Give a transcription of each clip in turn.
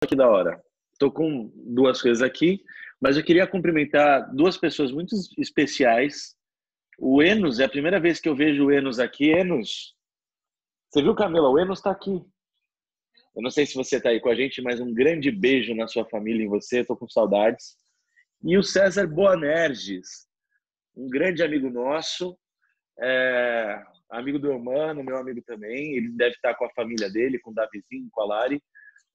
Que da hora. Tô com duas coisas aqui, mas eu queria cumprimentar duas pessoas muito especiais. O Enos, é a primeira vez que eu vejo o Enos aqui. Enos, você viu, Camila? O Enos está aqui. Eu não sei se você está aí com a gente, mas um grande beijo na sua família, em você. Estou com saudades. E o César Boanerges, um grande amigo nosso, amigo do Eumano, meu amigo também. Ele deve estar com a família dele, com o Davizinho, com a Lari.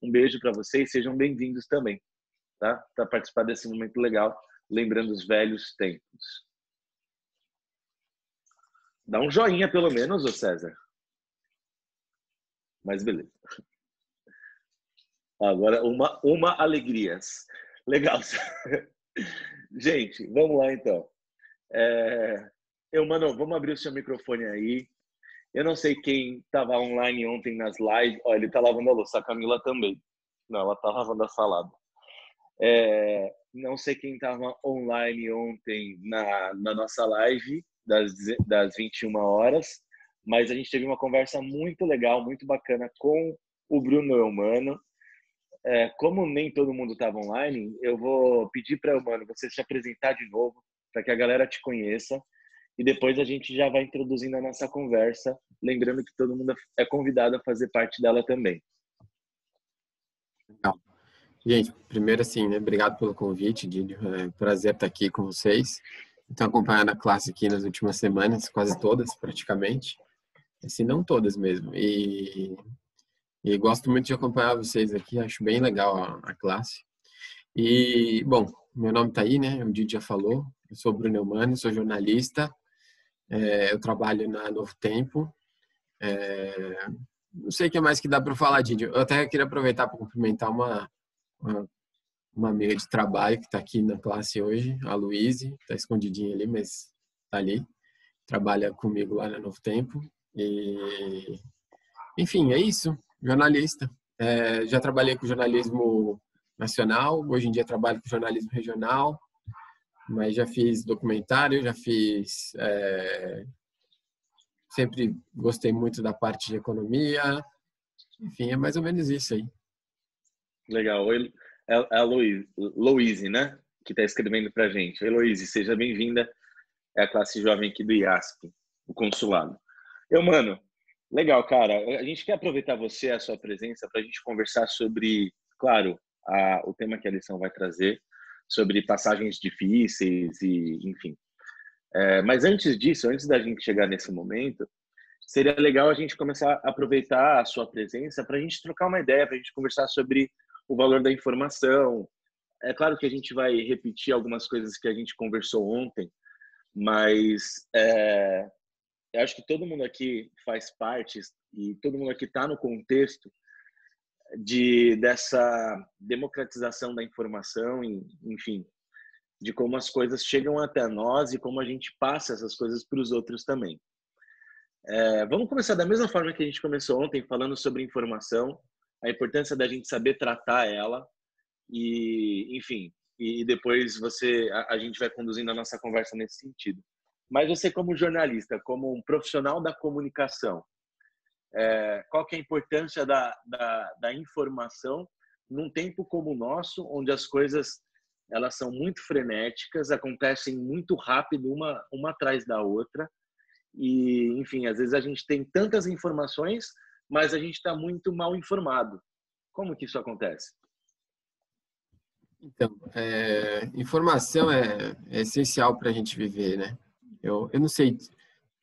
Um beijo para vocês, sejam bem-vindos também, tá? Para participar desse momento legal, lembrando os velhos tempos. Dá um joinha pelo menos, ô César. Mas beleza. Agora, uma alegrias. Legal. Gente, vamos lá então. Mano, vamos abrir o seu microfone aí. Eu não sei quem estava online ontem nas lives. Ó, ele está lavando a louça, a Camila também. Não, ela está lavando a salada. Não sei quem estava online ontem na nossa live das 21 horas, mas a gente teve uma conversa muito legal, muito bacana com o Bruno Eumano. Como nem todo mundo estava online, eu vou pedir para o Eumano você se apresentar de novo, para que a galera te conheça, e depois a gente já vai introduzindo a nossa conversa, lembrando que todo mundo é convidado a fazer parte dela também. Legal. Gente, primeiro assim, né, obrigado pelo convite, Didio. É um prazer estar aqui com vocês. Estou acompanhando a classe aqui nas últimas semanas, quase todas, praticamente. Se não todas mesmo. E gosto muito de acompanhar vocês aqui, acho bem legal a classe. E, bom, meu nome está aí, né? O Didio já falou. Eu sou Bruno Eumano, sou jornalista. Eu trabalho na Novo Tempo. Não sei o que mais que dá para falar, Didio. Eu até queria aproveitar para cumprimentar uma amiga de trabalho que está aqui na classe hoje, a Luíse, está escondidinha ali, mas está ali, trabalha comigo lá na Novo Tempo. E, enfim, é isso, jornalista. Já trabalhei com jornalismo nacional, hoje em dia trabalho com jornalismo regional, mas já fiz documentário, sempre gostei muito da parte de economia, enfim, é mais ou menos isso aí. Legal. Oi, é a Louise, né? Que está escrevendo para a gente. Oi, Louise, seja bem-vinda. É a classe jovem aqui do IASP, o consulado. Mano, legal, cara. A gente quer aproveitar você, a sua presença, para a gente conversar sobre, claro, o tema que a lição vai trazer, sobre passagens difíceis e, enfim. Mas antes disso, antes da gente chegar nesse momento, seria legal a gente começar a aproveitar a sua presença para a gente trocar uma ideia, para a gente conversar sobre o valor da informação. É claro que a gente vai repetir algumas coisas que a gente conversou ontem, mas eu acho que todo mundo aqui faz parte e todo mundo aqui está no contexto dessa democratização da informação, enfim, de como as coisas chegam até nós e como a gente passa essas coisas para os outros também. Vamos começar da mesma forma que a gente começou ontem, falando sobre informação, a importância da gente saber tratar ela e, enfim, e depois a gente vai conduzindo a nossa conversa nesse sentido. Mas você, como jornalista, como um profissional da comunicação, qual que é a importância da informação num tempo como o nosso, onde as coisas elas são muito frenéticas, acontecem muito rápido, uma atrás da outra, e, enfim, às vezes a gente tem tantas informações, mas a gente está muito mal informado. Como que isso acontece? Então, informação é essencial para a gente viver, né? Eu não sei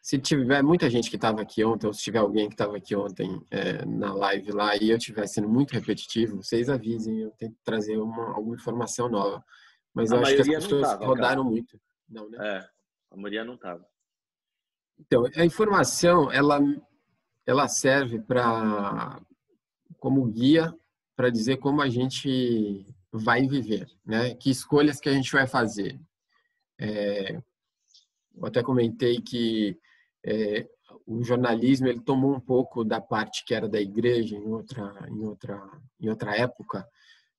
se tiver muita gente que estava aqui ontem, ou se tiver alguém que estava aqui ontem na live lá e eu estiver sendo muito repetitivo, vocês avisem, eu tento trazer alguma informação nova. Mas eu acho que as maioria não pessoas estava, rodaram cara. muito. Não, né? A maioria não estava. Então, a informação, ela serve como guia para dizer como a gente vai viver, né? Que escolhas que a gente vai fazer. Eu até comentei que o jornalismo ele tomou um pouco da parte que era da igreja em outra época,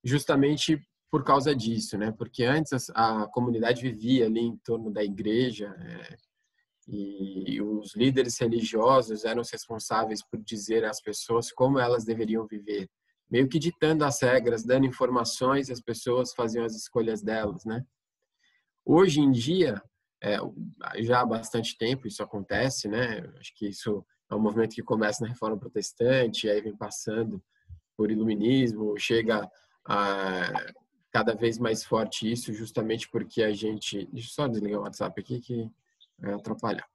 justamente por causa disso, né? Porque antes a comunidade vivia ali em torno da igreja, e os líderes religiosos eram os responsáveis por dizer às pessoas como elas deveriam viver. meio que ditando as regras, dando informações, as pessoas faziam as escolhas delas, né? Hoje em dia, já há bastante tempo isso acontece, né? Acho que isso é um movimento que começa na Reforma Protestante, aí vem passando por Iluminismo, chega a cada vez mais forte isso, justamente porque a gente... Deixa eu só desligar o WhatsApp aqui que vai atrapalhar.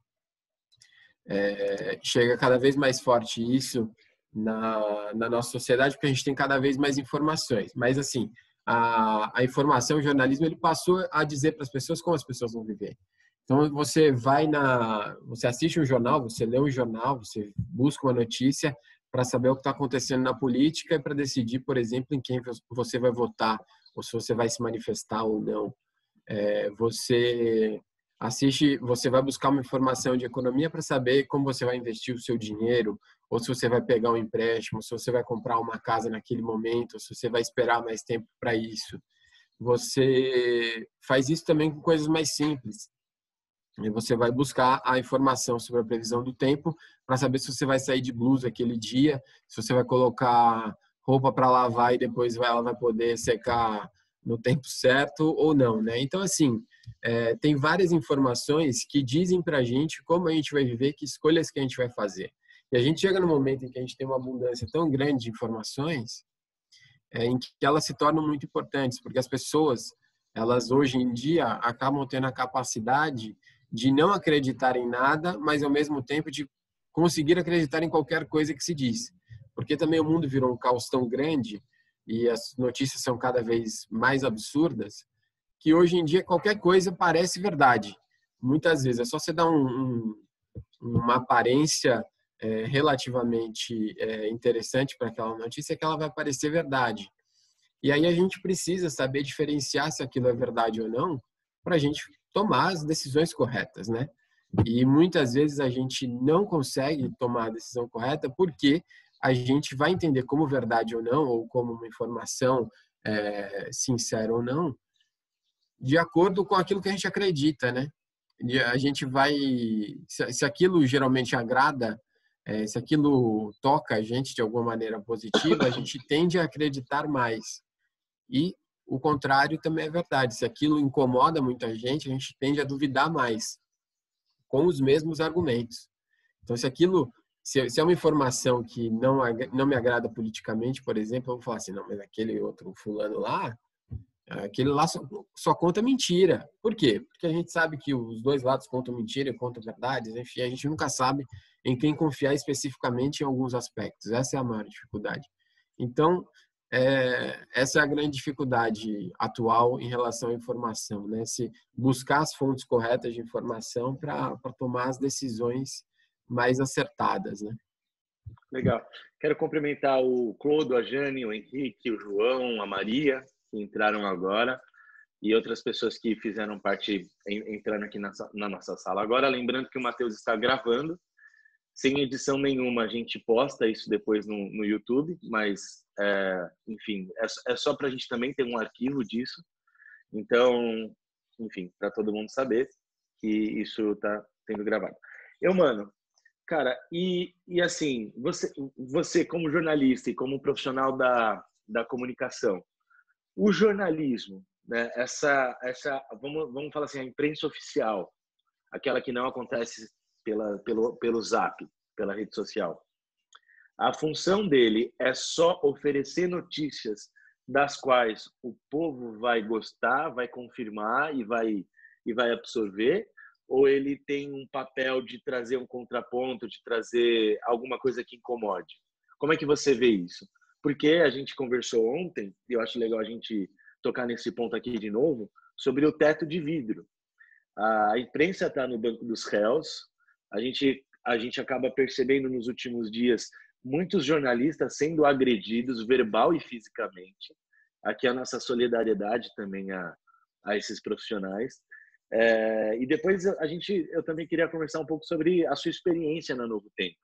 Chega cada vez mais forte isso na nossa sociedade, porque a gente tem cada vez mais informações. Mas, assim, a informação, o jornalismo, ele passou a dizer para as pessoas como as pessoas vão viver. Então, você assiste um jornal, você lê um jornal, você busca uma notícia para saber o que está acontecendo na política e para decidir, por exemplo, em quem você vai votar ou se você vai se manifestar ou não. Você vai buscar uma informação de economia para saber como você vai investir o seu dinheiro, ou se você vai pegar um empréstimo, se você vai comprar uma casa naquele momento, ou se você vai esperar mais tempo para isso. Você faz isso também com coisas mais simples. E você vai buscar a informação sobre a previsão do tempo para saber se você vai sair de blusa aquele dia, se você vai colocar roupa para lavar e depois ela vai poder secar no tempo certo ou não, né? Então, assim, tem várias informações que dizem para a gente como a gente vai viver, que escolhas que a gente vai fazer. E a gente chega no momento em que a gente tem uma abundância tão grande de informações, em que elas se tornam muito importantes, porque as pessoas, elas hoje em dia acabam tendo a capacidade de não acreditar em nada, mas ao mesmo tempo de conseguir acreditar em qualquer coisa que se diz. Porque também o mundo virou um caos tão grande e as notícias são cada vez mais absurdas, que hoje em dia qualquer coisa parece verdade. Muitas vezes é só você dar uma aparência relativamente interessante para aquela notícia que ela vai parecer verdade. E aí a gente precisa saber diferenciar se aquilo é verdade ou não para a gente tomar as decisões corretas, né? E muitas vezes a gente não consegue tomar a decisão correta porque a gente vai entender como verdade ou não, ou como uma informação sincera ou não, de acordo com aquilo que a gente acredita, né? E a gente vai... Se aquilo geralmente agrada, se aquilo toca a gente de alguma maneira positiva, a gente tende a acreditar mais. E o contrário também é verdade. Se aquilo incomoda muita gente, a gente tende a duvidar mais, com os mesmos argumentos. Então, se é uma informação que não me agrada politicamente, por exemplo, eu vou falar assim, não, mas aquele outro fulano lá, aquele lá só conta mentira. Por quê? Porque a gente sabe que os dois lados contam mentira e contam verdades, enfim, a gente nunca sabe em quem confiar especificamente em alguns aspectos. Essa é a maior dificuldade. Então, essa é a grande dificuldade atual em relação à informação, né? Se buscar as fontes corretas de informação para tomar as decisões mais acertadas, né? Legal. Quero cumprimentar o Clodo, a Jane, o Henrique, o João, a Maria, que entraram agora, e outras pessoas que fizeram parte, entrando aqui na nossa sala. Agora, lembrando que o Matheus está gravando, sem edição nenhuma, a gente posta isso depois no YouTube, mas, enfim, é só para a gente também ter um arquivo disso. Então, enfim, para todo mundo saber que isso está sendo gravado. Mano, cara, e assim, você como jornalista e como profissional da comunicação, o jornalismo, né, vamos falar assim, a imprensa oficial, aquela que não acontece pelo Zap, pela rede social. A função dele é só oferecer notícias das quais o povo vai gostar, vai confirmar e vai absorver, ou ele tem um papel de trazer um contraponto, de trazer alguma coisa que incomode? Como é que você vê isso? Porque a gente conversou ontem, e eu acho legal a gente tocar nesse ponto aqui de novo, sobre o teto de vidro. A imprensa está no banco dos réus. A gente acaba percebendo nos últimos dias muitos jornalistas sendo agredidos verbal e fisicamente. Aqui a nossa solidariedade também a esses profissionais. E depois eu também queria conversar um pouco sobre a sua experiência na Novo Tempo,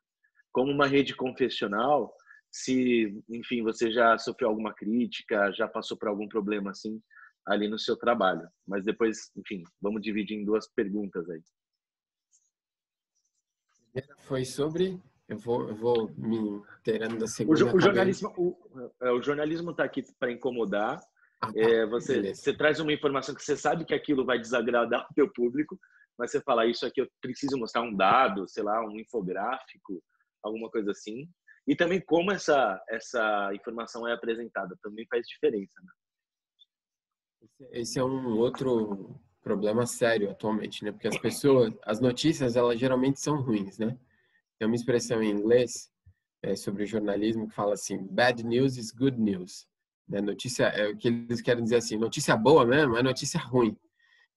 como uma rede confessional. Se, enfim, você já sofreu alguma crítica, já passou por algum problema assim ali no seu trabalho. Mas depois, enfim, vamos dividir em duas perguntas aí. Foi sobre eu vou me inteirando da O, segunda. o jornalismo o jornalismo está aqui para incomodar. Ah, tá. Você Beleza. traz uma informação que você sabe que aquilo vai desagradar o teu público, mas você fala, isso aqui eu preciso mostrar um dado, sei lá, um infográfico, alguma coisa assim. E também como essa informação é apresentada também faz diferença, né? Esse é um outro problema sério atualmente, né? Porque as notícias, elas geralmente são ruins, né? Tem uma expressão em inglês sobre jornalismo que fala assim: bad news is good news. Né? Notícia, o que eles querem dizer assim, notícia boa mesmo é notícia ruim.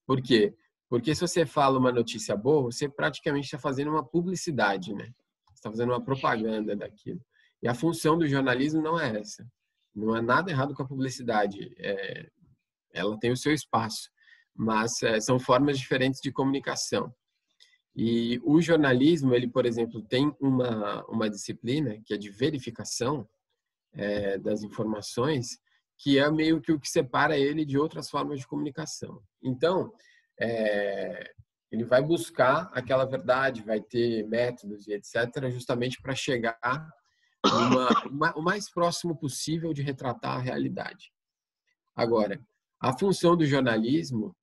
Por quê? Porque se você fala uma notícia boa, você praticamente está fazendo uma publicidade, né? Você está fazendo uma propaganda daquilo. E a função do jornalismo não é essa. Não há nada errado com a publicidade. Ela tem o seu espaço, mas são formas diferentes de comunicação. E o jornalismo, ele, por exemplo, tem uma disciplina que é de verificação das informações, que é meio que o que separa ele de outras formas de comunicação. Então, ele vai buscar aquela verdade, vai ter métodos e etc., justamente para chegar o mais próximo possível de retratar a realidade. Agora, a função do jornalismo,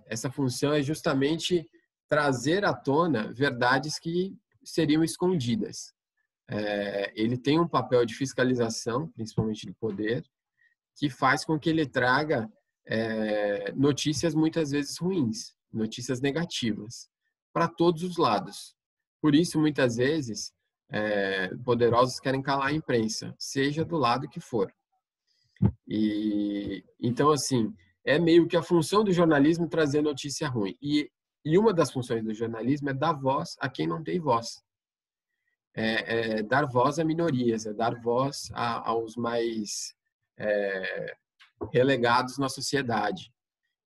essa função é justamente trazer à tona verdades que seriam escondidas. Ele tem um papel de fiscalização, principalmente do poder, que faz com que ele traga notícias muitas vezes ruins, notícias negativas, para todos os lados. Por isso, muitas vezes, poderosos querem calar a imprensa, seja do lado que for. E então, assim, é meio que a função do jornalismo trazer notícia ruim. E uma das funções do jornalismo é dar voz a quem não tem voz. Dar voz a minorias, dar voz aos mais relegados na sociedade.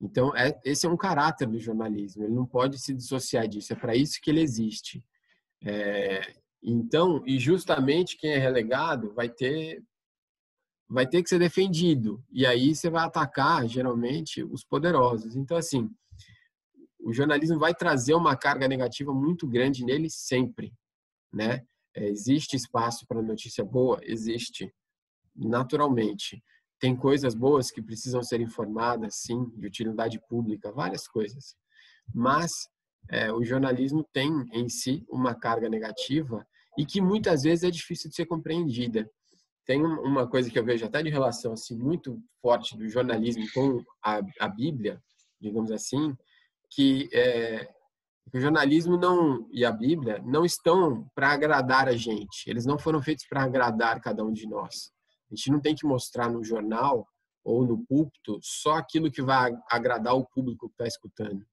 Então, esse é um caráter do jornalismo, ele não pode se dissociar disso, é para isso que ele existe. Então, e justamente quem é relegado vai ter que ser defendido, e aí você vai atacar, geralmente, os poderosos. Então, assim, o jornalismo vai trazer uma carga negativa muito grande nele sempre, né? Existe espaço para notícia boa? Existe, naturalmente. Tem coisas boas que precisam ser informadas, sim, de utilidade pública, várias coisas. Mas o jornalismo tem em si uma carga negativa e que muitas vezes é difícil de ser compreendida. Tem uma coisa que eu vejo até de relação assim, muito forte do jornalismo com a Bíblia, digamos assim, que o jornalismo e a Bíblia não estão para agradar a gente. Eles não foram feitos para agradar cada um de nós. A gente não tem que mostrar no jornal ou no púlpito só aquilo que vai agradar o público que está escutando.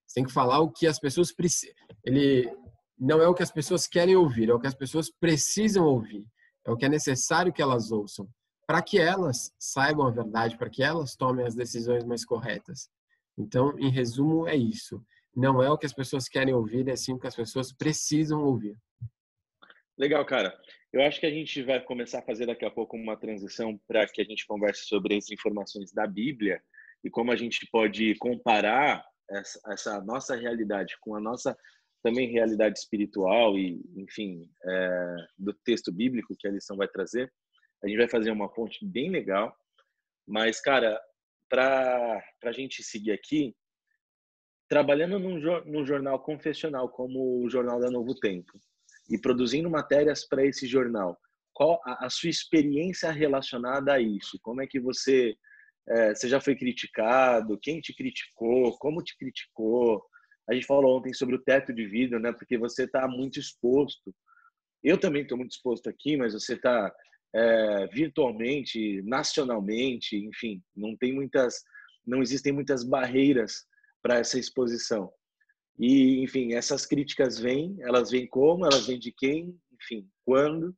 Você tem que falar o que as pessoas precisam. Ele não é o que as pessoas querem ouvir, é o que as pessoas precisam ouvir. É o que é necessário que elas ouçam, para que elas saibam a verdade, para que elas tomem as decisões mais corretas. Então, em resumo, é isso. Não é o que as pessoas querem ouvir, é sim o que as pessoas precisam ouvir. Legal, cara. Eu acho que a gente vai começar a fazer daqui a pouco uma transição para que a gente converse sobre as informações da Bíblia e como a gente pode comparar essa nossa realidade com a nossa também realidade espiritual e, enfim, do texto bíblico que a lição vai trazer. A gente vai fazer uma ponte bem legal. Mas, cara, para a gente seguir aqui, trabalhando num jornal confessional como o Jornal da Novo Tempo e produzindo matérias para esse jornal, qual a sua experiência relacionada a isso? Como é que você já foi criticado? Quem te criticou? Como te criticou? A gente falou ontem sobre o teto de vidro, né? Porque você está muito exposto. Eu também estou muito exposto aqui, mas você está virtualmente, nacionalmente, enfim, não existem muitas barreiras para essa exposição. E, enfim, essas críticas elas vêm como, elas vêm de quem, enfim, quando.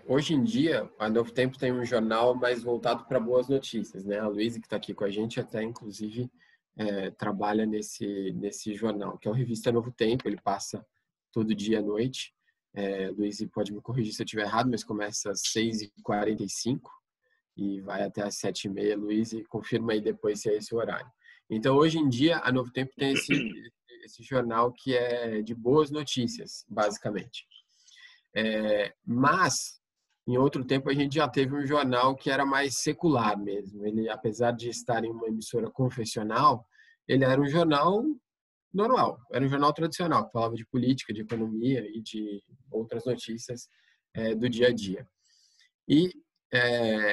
Hoje em dia, a Novo Tempo tem um jornal mais voltado para boas notícias, né? A Luísa, que está aqui com a gente, até inclusive trabalha nesse jornal, que é o Revista Novo Tempo. Ele passa todo dia à noite. Luísa pode me corrigir se eu estiver errado, mas começa às 6h45 e vai até às 7h30. Luísa, confirma aí depois se é esse o horário. Então, hoje em dia, a Novo Tempo tem esse jornal que é de boas notícias, basicamente. Mas, em outro tempo, a gente já teve um jornal que era mais secular mesmo. Ele, apesar de estar em uma emissora confessional, ele era um jornal normal, era um jornal tradicional, que falava de política, de economia e de outras notícias do dia a dia. E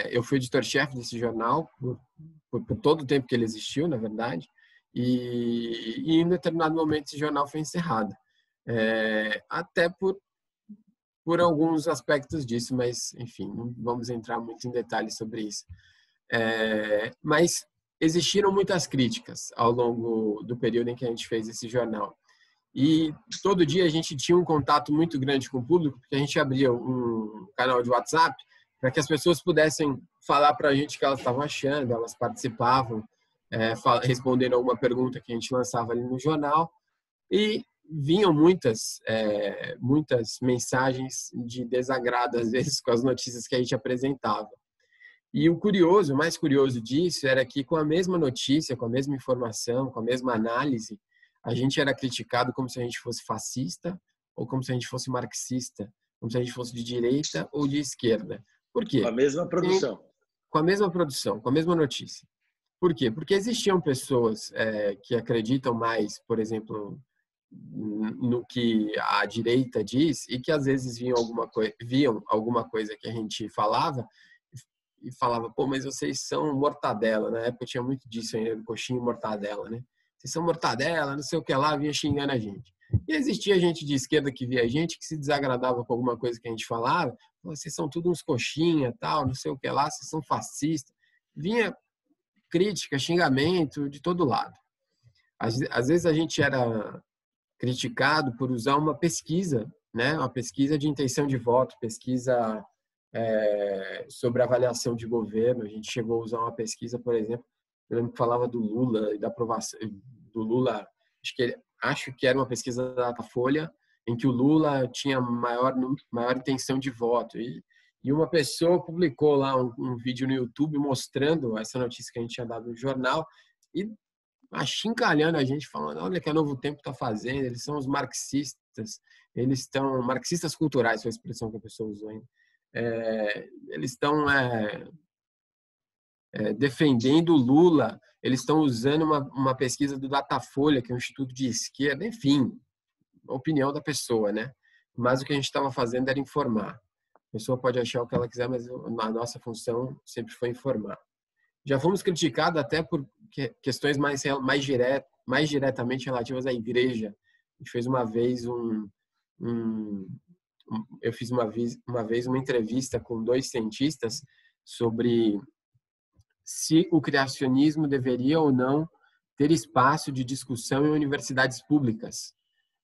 eu fui editor-chefe desse jornal por todo o tempo que ele existiu, na verdade, e em um determinado momento esse jornal foi encerrado. Até por alguns aspectos disso, mas, enfim, não vamos entrar muito em detalhes sobre isso. Mas existiram muitas críticas ao longo do período em que a gente fez esse jornal. E todo dia a gente tinha um contato muito grande com o público, porque a gente abria um canal de WhatsApp para que as pessoas pudessem falar para a gente o que elas estavam achando, elas participavam, respondendo alguma pergunta que a gente lançava ali no jornal. E vinham muitas mensagens de desagrado, às vezes, com as notícias que a gente apresentava. E o mais curioso disso era que com a mesma notícia, com a mesma informação, com a mesma análise, a gente era criticado como se a gente fosse fascista ou como se a gente fosse marxista, como se a gente fosse de direita ou de esquerda. Por quê? Com a mesma produção. Com a mesma produção, com a mesma notícia. Por quê? Porque existiam pessoas que acreditam mais, por exemplo, no que a direita diz e que às vezes viam alguma coisa que a gente falava e falava, pô, mas vocês são mortadela. Na época tinha muito disso ainda, do coxinha e mortadela, né? Vocês são mortadela, não sei o que lá, vinha xingando a gente. E existia gente de esquerda que via a gente, que se desagradava com alguma coisa que a gente falava, vocês são tudo uns coxinha, tal, não sei o que lá, vocês são fascistas. Vinha crítica, xingamento de todo lado. Às vezes a gente era criticado por usar uma pesquisa, né? Uma pesquisa de intenção de voto, pesquisa sobre avaliação de governo. A gente chegou a usar uma pesquisa, por exemplo, eu lembro que falava do Lula e da aprovação do Lula. Acho que era uma pesquisa da Datafolha em que o Lula tinha maior intenção de voto. E uma pessoa publicou lá um vídeo no YouTube mostrando essa notícia que a gente tinha dado no jornal e achincalhando a gente, falando, olha o que a Novo Tempo está fazendo, eles são os marxistas, eles estão... Marxistas culturais foi a expressão que a pessoa usou ainda. Eles estão defendendo o Lula, eles estão usando uma pesquisa do Datafolha, que é um instituto de esquerda, enfim, a opinião da pessoa, né? Mas o que a gente estava fazendo era informar. A pessoa pode achar o que ela quiser, mas a nossa função sempre foi informar. Já fomos criticados até por questões mais diretamente relativas à igreja. A gente fez uma vez eu fiz uma vez uma entrevista com 2 cientistas sobre se o criacionismo deveria ou não ter espaço de discussão em universidades públicas.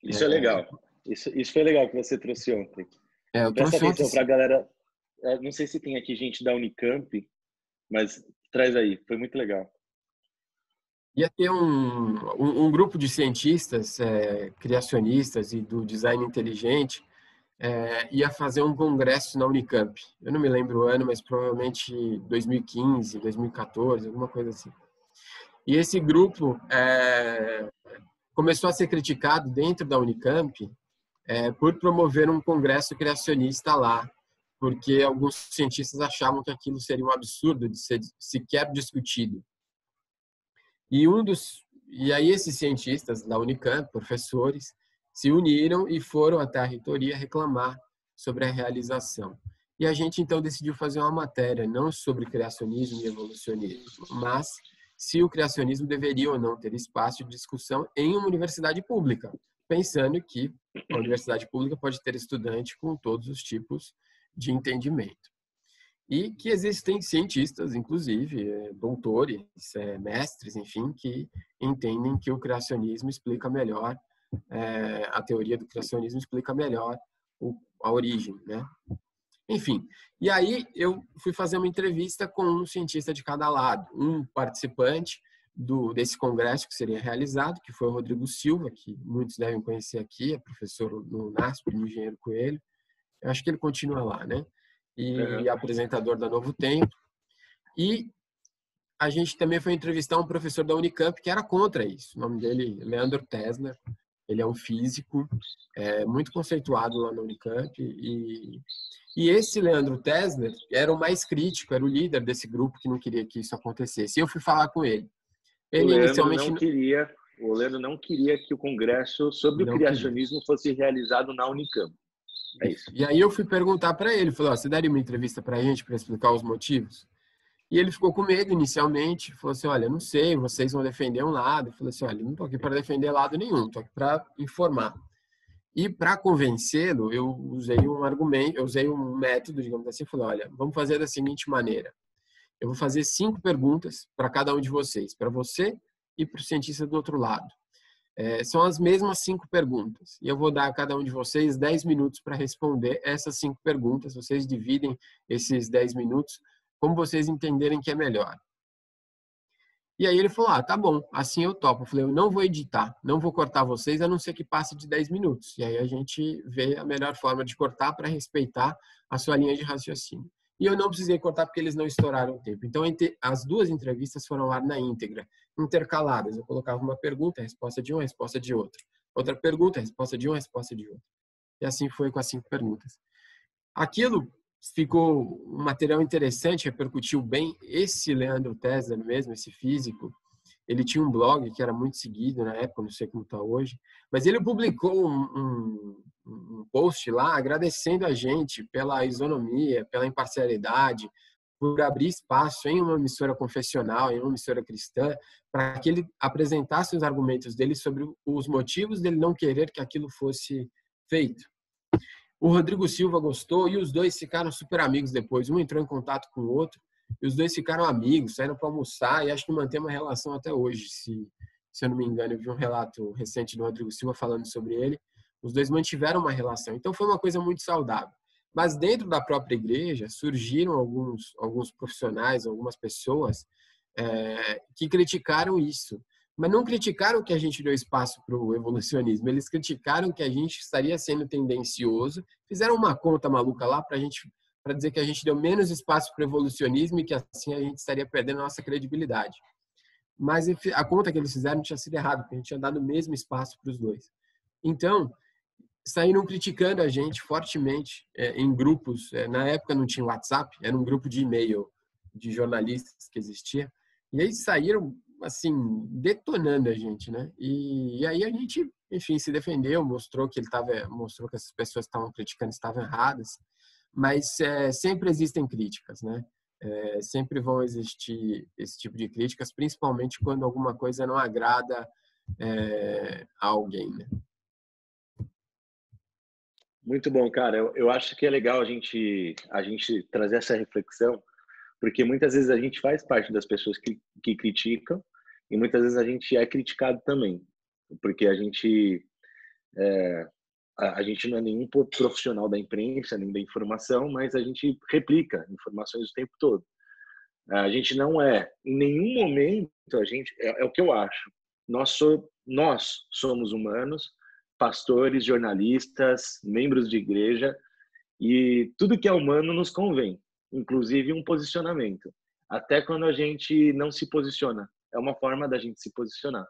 Isso é legal. Isso foi legal que você trouxe ontem. Eu Presta trouxe atenção ontem, para a galera. Não sei se tem aqui gente da Unicamp, mas traz aí. Foi muito legal. Ia ter um grupo de cientistas criacionistas e do design inteligente ia fazer um congresso na Unicamp. Eu não me lembro o ano, mas provavelmente 2015, 2014, alguma coisa assim. E esse grupo começou a ser criticado dentro da Unicamp por promover um congresso criacionista lá, porque alguns cientistas achavam que aquilo seria um absurdo de ser sequer discutido. E aí esses cientistas da Unicamp, professores, se uniram e foram até a reitoria reclamar sobre a realização. E a gente então decidiu fazer uma matéria não sobre criacionismo e evolucionismo, mas se o criacionismo deveria ou não ter espaço de discussão em uma universidade pública, pensando que a universidade pública pode ter estudante com todos os tipos de entendimento. E que existem cientistas, inclusive, doutores, mestres, enfim, que entendem que o criacionismo explica melhor, a teoria do criacionismo explica melhor a origem, né? Enfim, e aí eu fui fazer uma entrevista com um cientista de cada lado, um participante desse congresso que seria realizado, que foi o Rodrigo Silva, que muitos devem conhecer aqui, é professor no NASP, no Engenheiro Coelho. Eu acho que ele continua lá, né? E apresentador da Novo Tempo. E a gente também foi entrevistar um professor da Unicamp que era contra isso. O nome dele é Leandro Tesner. Ele é um físico muito conceituado lá na Unicamp. E esse Leandro Tesner era o mais crítico, era o líder desse grupo que não queria que isso acontecesse. E eu fui falar com ele. O Ele Leandro inicialmente não queria, o Leandro não queria que o congresso sobre o não queria. criacionismo fosse realizado na Unicamp. É isso. E aí eu fui perguntar para ele, falou: você daria uma entrevista para a gente para explicar os motivos? E ele ficou com medo inicialmente, falou assim: olha, não sei, vocês vão defender um lado. Eu falei assim: olha, não estou aqui para defender lado nenhum, estou aqui para informar. E para convencê-lo, eu usei um argumento, eu usei um método, digamos assim, falei: olha, vamos fazer da seguinte maneira. Eu vou fazer 5 perguntas para cada um de vocês, para você e para o cientista do outro lado. São as mesmas 5 perguntas. E eu vou dar a cada um de vocês 10 minutos para responder essas 5 perguntas. Vocês dividem esses 10 minutos como vocês entenderem que é melhor. E aí ele falou: tá bom, assim eu topo. Eu falei: eu não vou editar, não vou cortar vocês, a não ser que passe de 10 minutos. E aí a gente vê a melhor forma de cortar para respeitar a sua linha de raciocínio. E eu não precisei cortar porque eles não estouraram o tempo. Então, as 2 entrevistas foram ao ar na íntegra, intercaladas. Eu colocava uma pergunta, a resposta de um, a resposta de outro. Outra pergunta, a resposta de um, a resposta de outro. E assim foi com as 5 perguntas. Aquilo ficou um material interessante, repercutiu bem. Esse Leandro Tesler mesmo, esse físico, ele tinha um blog que era muito seguido na época, não sei como está hoje, mas ele publicou um post lá agradecendo a gente pela isonomia, pela imparcialidade, por abrir espaço em uma emissora confessional, em uma emissora cristã, para que ele apresentasse os argumentos dele sobre os motivos dele não querer que aquilo fosse feito. O Rodrigo Silva gostou e os 2 ficaram super amigos depois. Um entrou em contato com o outro e os 2 ficaram amigos, saíram para almoçar e acho que mantém uma relação até hoje. Se eu não me engano, eu vi um relato recente do Rodrigo Silva falando sobre ele. Os 2 mantiveram uma relação. Então foi uma coisa muito saudável. Mas dentro da própria igreja surgiram alguns profissionais, algumas pessoas que criticaram isso. Mas não criticaram que a gente deu espaço para o evolucionismo, eles criticaram que a gente estaria sendo tendencioso, fizeram uma conta maluca lá para dizer que a gente deu menos espaço para o evolucionismo e que assim a gente estaria perdendo a nossa credibilidade. Mas a conta que eles fizeram tinha sido errada, porque a gente tinha dado o mesmo espaço para os 2. Então, saíram criticando a gente fortemente em grupos. Na época não tinha WhatsApp, era um grupo de e-mail de jornalistas que existia. E aí saíram assim, detonando a gente, né? E aí a gente, enfim, se defendeu, mostrou que essas pessoas que estavam criticando estavam erradas, mas sempre existem críticas, né? Sempre vão existir esse tipo de críticas, principalmente quando alguma coisa não agrada a alguém, né? Muito bom, cara. Eu acho que é legal a gente trazer essa reflexão, porque muitas vezes a gente faz parte das pessoas que criticam e muitas vezes a gente é criticado também, porque a gente não é nenhum profissional da imprensa nem da informação, mas a gente replica informações o tempo todo. A gente não é, em nenhum momento, é o que eu acho. Nós somos humanos, pastores, jornalistas, membros de igreja, e tudo que é humano nos convém, inclusive um posicionamento. Até quando a gente não se posiciona, é uma forma da gente se posicionar.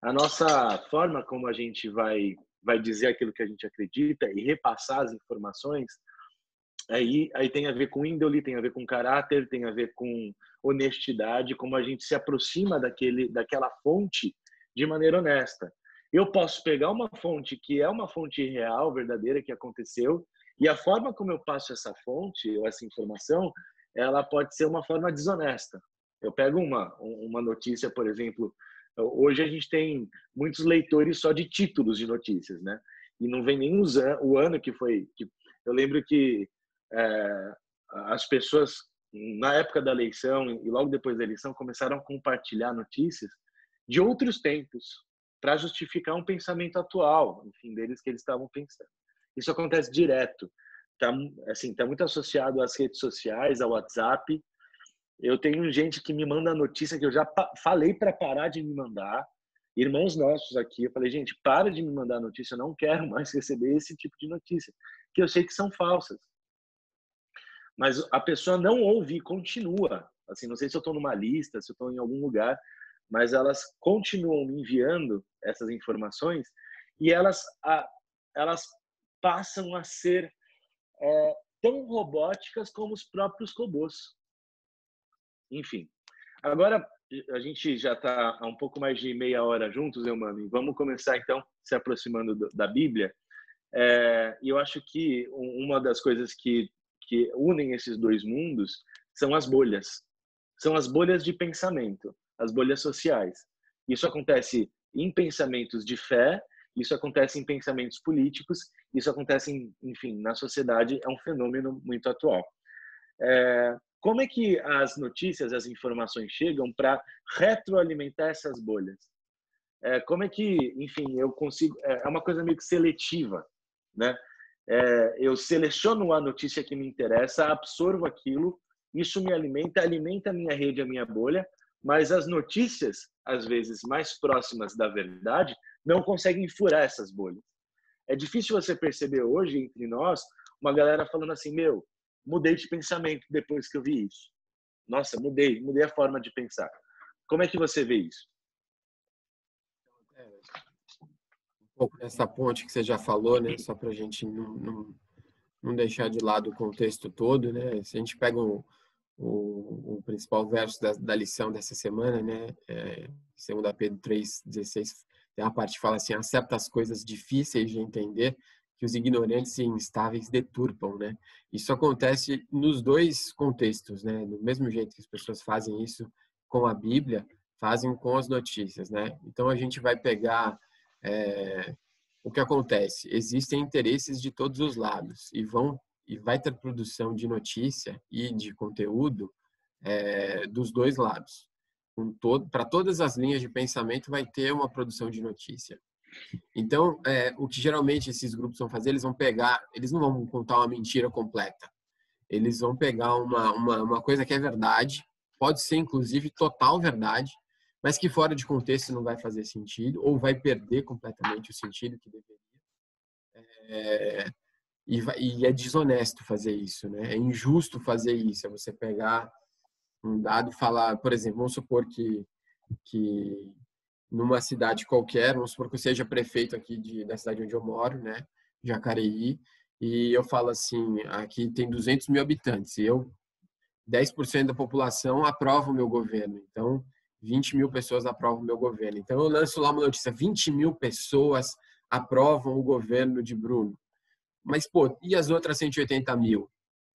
A nossa forma como a gente vai dizer aquilo que a gente acredita e repassar as informações, aí tem a ver com índole, tem a ver com caráter, tem a ver com honestidade, como a gente se aproxima daquela fonte de maneira honesta. Eu posso pegar uma fonte que é uma fonte real, verdadeira, que aconteceu, e a forma como eu passo essa fonte, ou essa informação, ela pode ser uma forma desonesta. Eu pego uma notícia, por exemplo, hoje a gente tem muitos leitores só de títulos de notícias, né? E não vem nem o ano que foi. Eu lembro que as pessoas, na época da eleição e logo depois da eleição, começaram a compartilhar notícias de outros tempos para justificar um pensamento atual, enfim, deles que eles estavam pensando. Isso acontece direto. Tá muito associado às redes sociais, ao WhatsApp. Eu tenho gente que me manda notícia que eu já falei para parar de me mandar. Irmãos nossos aqui, eu falei, gente, para de me mandar notícia, eu não quero mais receber esse tipo de notícia, que eu sei que são falsas. Mas a pessoa não ouve e continua assim, não sei se eu estou numa lista, se eu estou em algum lugar, mas elas continuam me enviando essas informações e elas passam a ser tão robóticas como os próprios robôs. Enfim, agora a gente já está há um pouco mais de meia hora juntos, Eumami. Vamos começar, então, se aproximando da Bíblia. E eu acho que uma das coisas que unem esses dois mundos são as bolhas. São as bolhas de pensamento, as bolhas sociais. Isso acontece em pensamentos de fé, isso acontece em pensamentos políticos, isso acontece, enfim, na sociedade, é um fenômeno muito atual. Como é que as notícias, as informações chegam para retroalimentar essas bolhas? Como é que, enfim, eu consigo... É uma coisa meio que seletiva, né? Eu seleciono a notícia que me interessa, absorvo aquilo, isso me alimenta a minha rede, a minha bolha, mas as notícias, às vezes mais próximas da verdade, não conseguem furar essas bolhas. É difícil você perceber hoje, entre nós, uma galera falando assim, mudei de pensamento depois que eu vi isso. Nossa, mudei a forma de pensar. Como é que você vê isso? Um pouco nessa ponte que você já falou, né? Só para a gente não deixar de lado o contexto todo, né? Se a gente pega o principal verso da lição dessa semana, né? 2 Pedro 3,16, tem uma parte que fala assim, há certas coisas difíceis de entender que os ignorantes e instáveis deturpam, né? Isso acontece nos dois contextos, né? Do mesmo jeito que as pessoas fazem isso com a Bíblia, fazem com as notícias, né? Então a gente vai pegar o que acontece. Existem interesses de todos os lados e vai ter produção de notícia e de conteúdo dos dois lados. Para todas as linhas de pensamento vai ter uma produção de notícia. Então, o que geralmente esses grupos vão fazer, eles não vão contar uma mentira completa. Eles vão pegar uma coisa que é verdade, pode ser inclusive total verdade, mas que fora de contexto não vai fazer sentido ou vai perder completamente o sentido que deveria. E é desonesto fazer isso, né? É injusto fazer isso. É você pegar um dado e falar, por exemplo, vamos supor que numa cidade qualquer, vamos supor que eu seja prefeito aqui da cidade onde eu moro, né? Jacareí, e eu falo assim, aqui tem 200 mil habitantes, e 10% da população aprova o meu governo, então 20 mil pessoas aprovam o meu governo. Então eu lanço lá uma notícia, 20 mil pessoas aprovam o governo de Bruno. Mas, pô, e as outras 180 mil?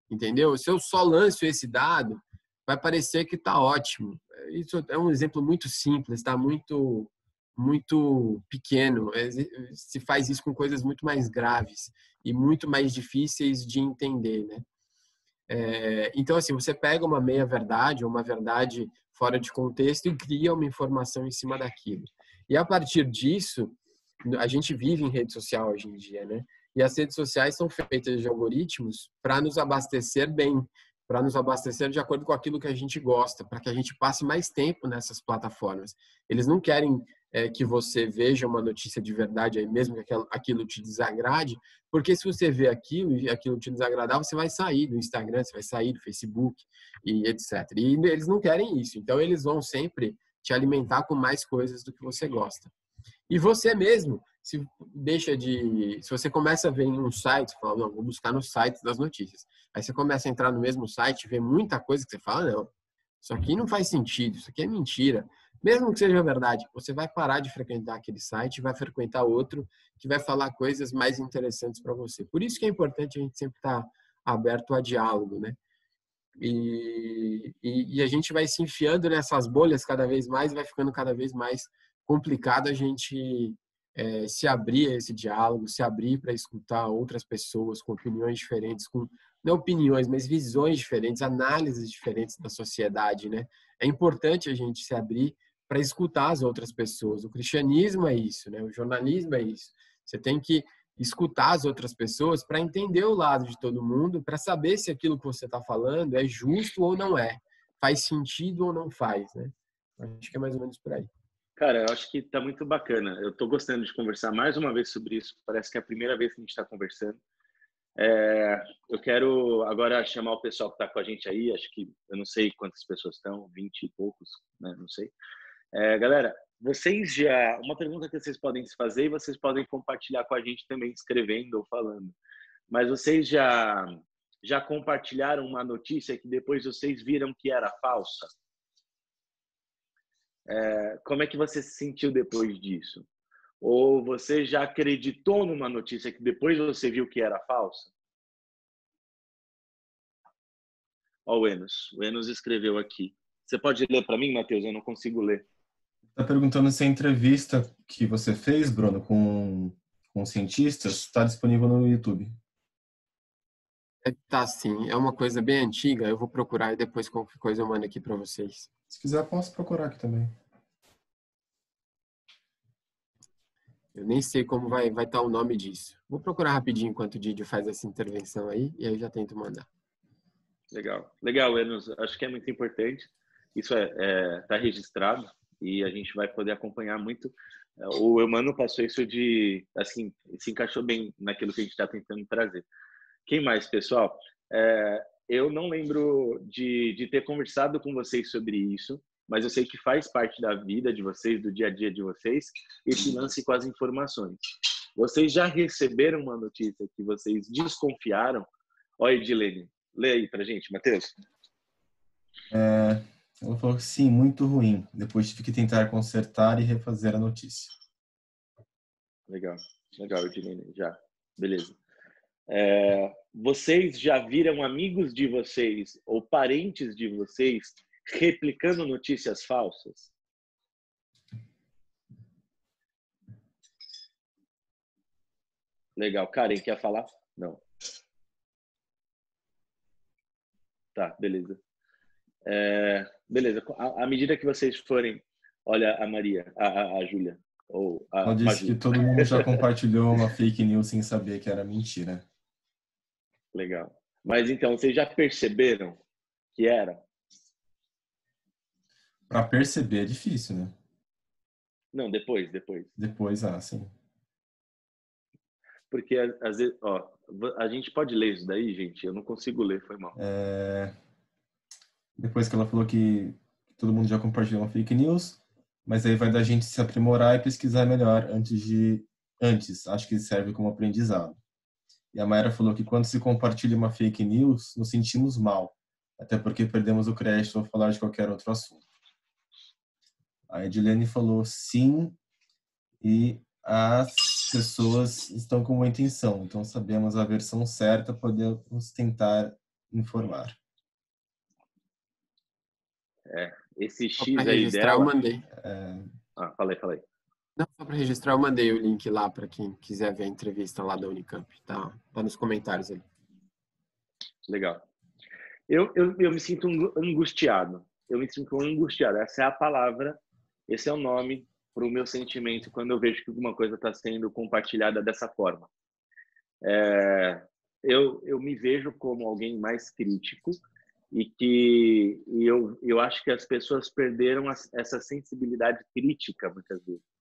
Entendeu? Se eu só lanço esse dado, vai parecer que está ótimo. Isso é um exemplo muito simples, está muito pequeno. Se faz isso com coisas muito mais graves e muito mais difíceis de entender, né? Então, assim, você pega uma meia-verdade ou uma verdade fora de contexto e cria uma informação em cima daquilo. E a partir disso, a gente vive em rede social hoje em dia, né? E as redes sociais são feitas de algoritmos para nos abastecer bem, para nos abastecer de acordo com aquilo que a gente gosta, para que a gente passe mais tempo nessas plataformas. Eles não querem que você veja uma notícia de verdade, aí mesmo que aquilo te desagrade, porque se você vê aquilo e aquilo te desagradar, você vai sair do Instagram, você vai sair do Facebook e etc. E eles não querem isso, então eles vão sempre te alimentar com mais coisas do que você gosta. E você mesmo, se você começa a ver em um site, fala, não, vou buscar no site das notícias. Aí você começa a entrar no mesmo site, vê muita coisa que você fala, não, isso aqui não faz sentido, isso aqui é mentira. Mesmo que seja verdade, você vai parar de frequentar aquele site e vai frequentar outro que vai falar coisas mais interessantes para você. Por isso que é importante a gente sempre estar aberto a diálogo, né? E a gente vai se enfiando nessas bolhas cada vez mais, vai ficando cada vez mais complicado a gente se abrir a esse diálogo, se abrir para escutar outras pessoas com opiniões diferentes, com não opiniões, mas visões diferentes, análises diferentes da sociedade, né? É importante a gente se abrir para escutar as outras pessoas. O cristianismo é isso, né? O jornalismo é isso. Você tem que escutar as outras pessoas para entender o lado de todo mundo, para saber se aquilo que você está falando é justo ou não é, faz sentido ou não faz, né? Acho que é mais ou menos por aí. Cara, eu acho que tá muito bacana. Eu tô gostando de conversar mais uma vez sobre isso. Parece que é a primeira vez que a gente está conversando. Eu quero agora chamar o pessoal que está com a gente aí, acho que, eu não sei quantas pessoas estão, 20 e poucos, né? Não sei. Galera, uma pergunta que vocês podem se fazer e vocês podem compartilhar com a gente também, escrevendo ou falando. Mas vocês já compartilharam uma notícia que depois vocês viram que era falsa? Como é que você se sentiu depois disso? Ou você já acreditou numa notícia que depois você viu que era falsa? Ó, o Enos escreveu aqui. Você pode ler para mim, Matheus? Eu não consigo ler. Está perguntando se a entrevista que você fez, Bruno, com cientistas, está disponível no YouTube. Tá sim, é uma coisa bem antiga, eu vou procurar e depois qualquer coisa eu mando aqui para vocês. Se quiser, posso procurar aqui também. Eu nem sei como vai estar o nome disso. Vou procurar rapidinho enquanto o Didio faz essa intervenção aí e aí eu já tento mandar. Legal, Enos. Acho que é muito importante. Isso tá registrado e a gente vai poder acompanhar muito. O Eumano passou isso assim, se encaixou bem naquilo que a gente está tentando trazer. Quem mais, pessoal? Eu não lembro de ter conversado com vocês sobre isso, mas eu sei que faz parte da vida de vocês, do dia a dia de vocês, esse lance com as informações. Vocês já receberam uma notícia que vocês desconfiaram? Olha, Edilene, lê aí pra gente, Matheus. Ela falou que sim, muito ruim. Depois tive que tentar consertar e refazer a notícia. Legal, Edilene, já. Beleza. Vocês já viram amigos de vocês ou parentes de vocês replicando notícias falsas? Legal. Karen, quer falar? Não. Tá, beleza. Beleza. À medida que vocês forem... Olha a Maria, a Júlia. Ela disse que todo mundo já compartilhou uma fake news sem saber que era mentira. Legal. Mas então, vocês já perceberam que era? Para perceber é difícil, né? Não, depois. Depois, sim. Porque, às vezes, a gente pode ler isso daí, gente? Eu não consigo ler, foi mal. Depois que ela falou que todo mundo já compartilhou uma fake news, mas aí vai da gente se aprimorar e pesquisar melhor antes. Acho que serve como aprendizado. E a Mayra falou que quando se compartilha uma fake news, nos sentimos mal, até porque perdemos o crédito ao falar de qualquer outro assunto. A Edilene falou sim, e as pessoas estão com uma intenção, então sabemos a versão certa, podemos tentar informar. Esse Só X para aí registrar, dela... eu mandei. Falei. Não, só para registrar, eu mandei o link lá para quem quiser ver a entrevista lá da Unicamp. Tá nos comentários ali. Legal. Eu me sinto angustiado. Essa é a palavra, esse é o nome para o meu sentimento quando eu vejo que alguma coisa está sendo compartilhada dessa forma. Eu me vejo como alguém mais crítico e eu acho que as pessoas perderam essa sensibilidade crítica muitas vezes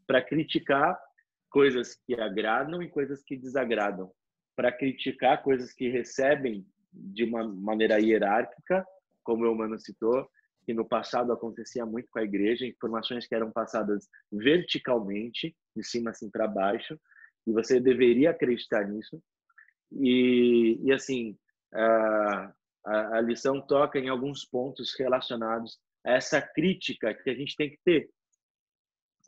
para criticar coisas que agradam e coisas que desagradam, para criticar coisas que recebem de uma maneira hierárquica, como o Mano citou, que no passado acontecia muito com a igreja, informações que eram passadas verticalmente, de cima assim para baixo, e você deveria acreditar nisso. E assim, a lição toca em alguns pontos relacionados a essa crítica que a gente tem que ter.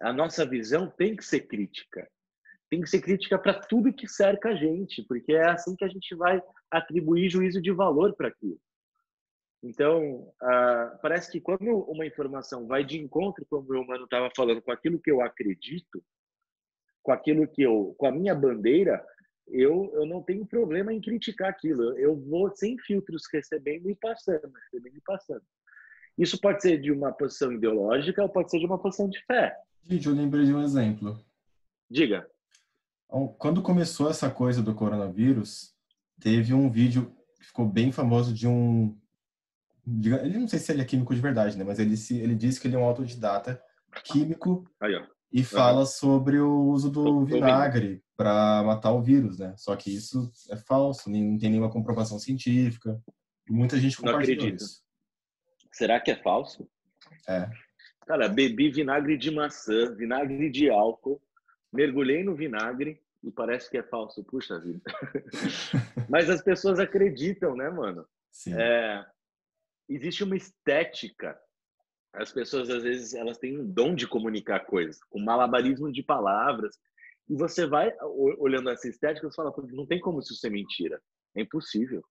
A nossa visão tem que ser crítica. Tem que ser crítica para tudo que cerca a gente, porque é assim que a gente vai atribuir juízo de valor para aquilo. Então, parece que quando uma informação vai de encontro, como o Mano estava falando, com aquilo que eu acredito, com a minha bandeira, eu não tenho problema em criticar aquilo. Eu vou sem filtros recebendo e passando. Isso pode ser de uma posição ideológica ou pode ser de uma posição de fé. Gente, eu lembrei de um exemplo. Diga. Quando começou essa coisa do coronavírus, teve um vídeo que ficou bem famoso de um... Ele não sei se ele é químico de verdade, né? Mas ele disse que ele é um autodidata químico e fala sobre o uso do vinagre para matar o vírus, né? Só que isso é falso, não tem nenhuma comprovação científica. E muita gente Não compartilhou acredito. isso. Será que é falso? É. Cara, bebi vinagre de maçã, vinagre de álcool, mergulhei no vinagre e parece que é falso. Puxa vida. Mas as pessoas acreditam, né, mano? Sim. Existe uma estética. As pessoas, às vezes, elas têm um dom de comunicar coisas, com malabarismo de palavras. E você vai olhando essa estética e você fala, não tem como isso ser mentira. É impossível.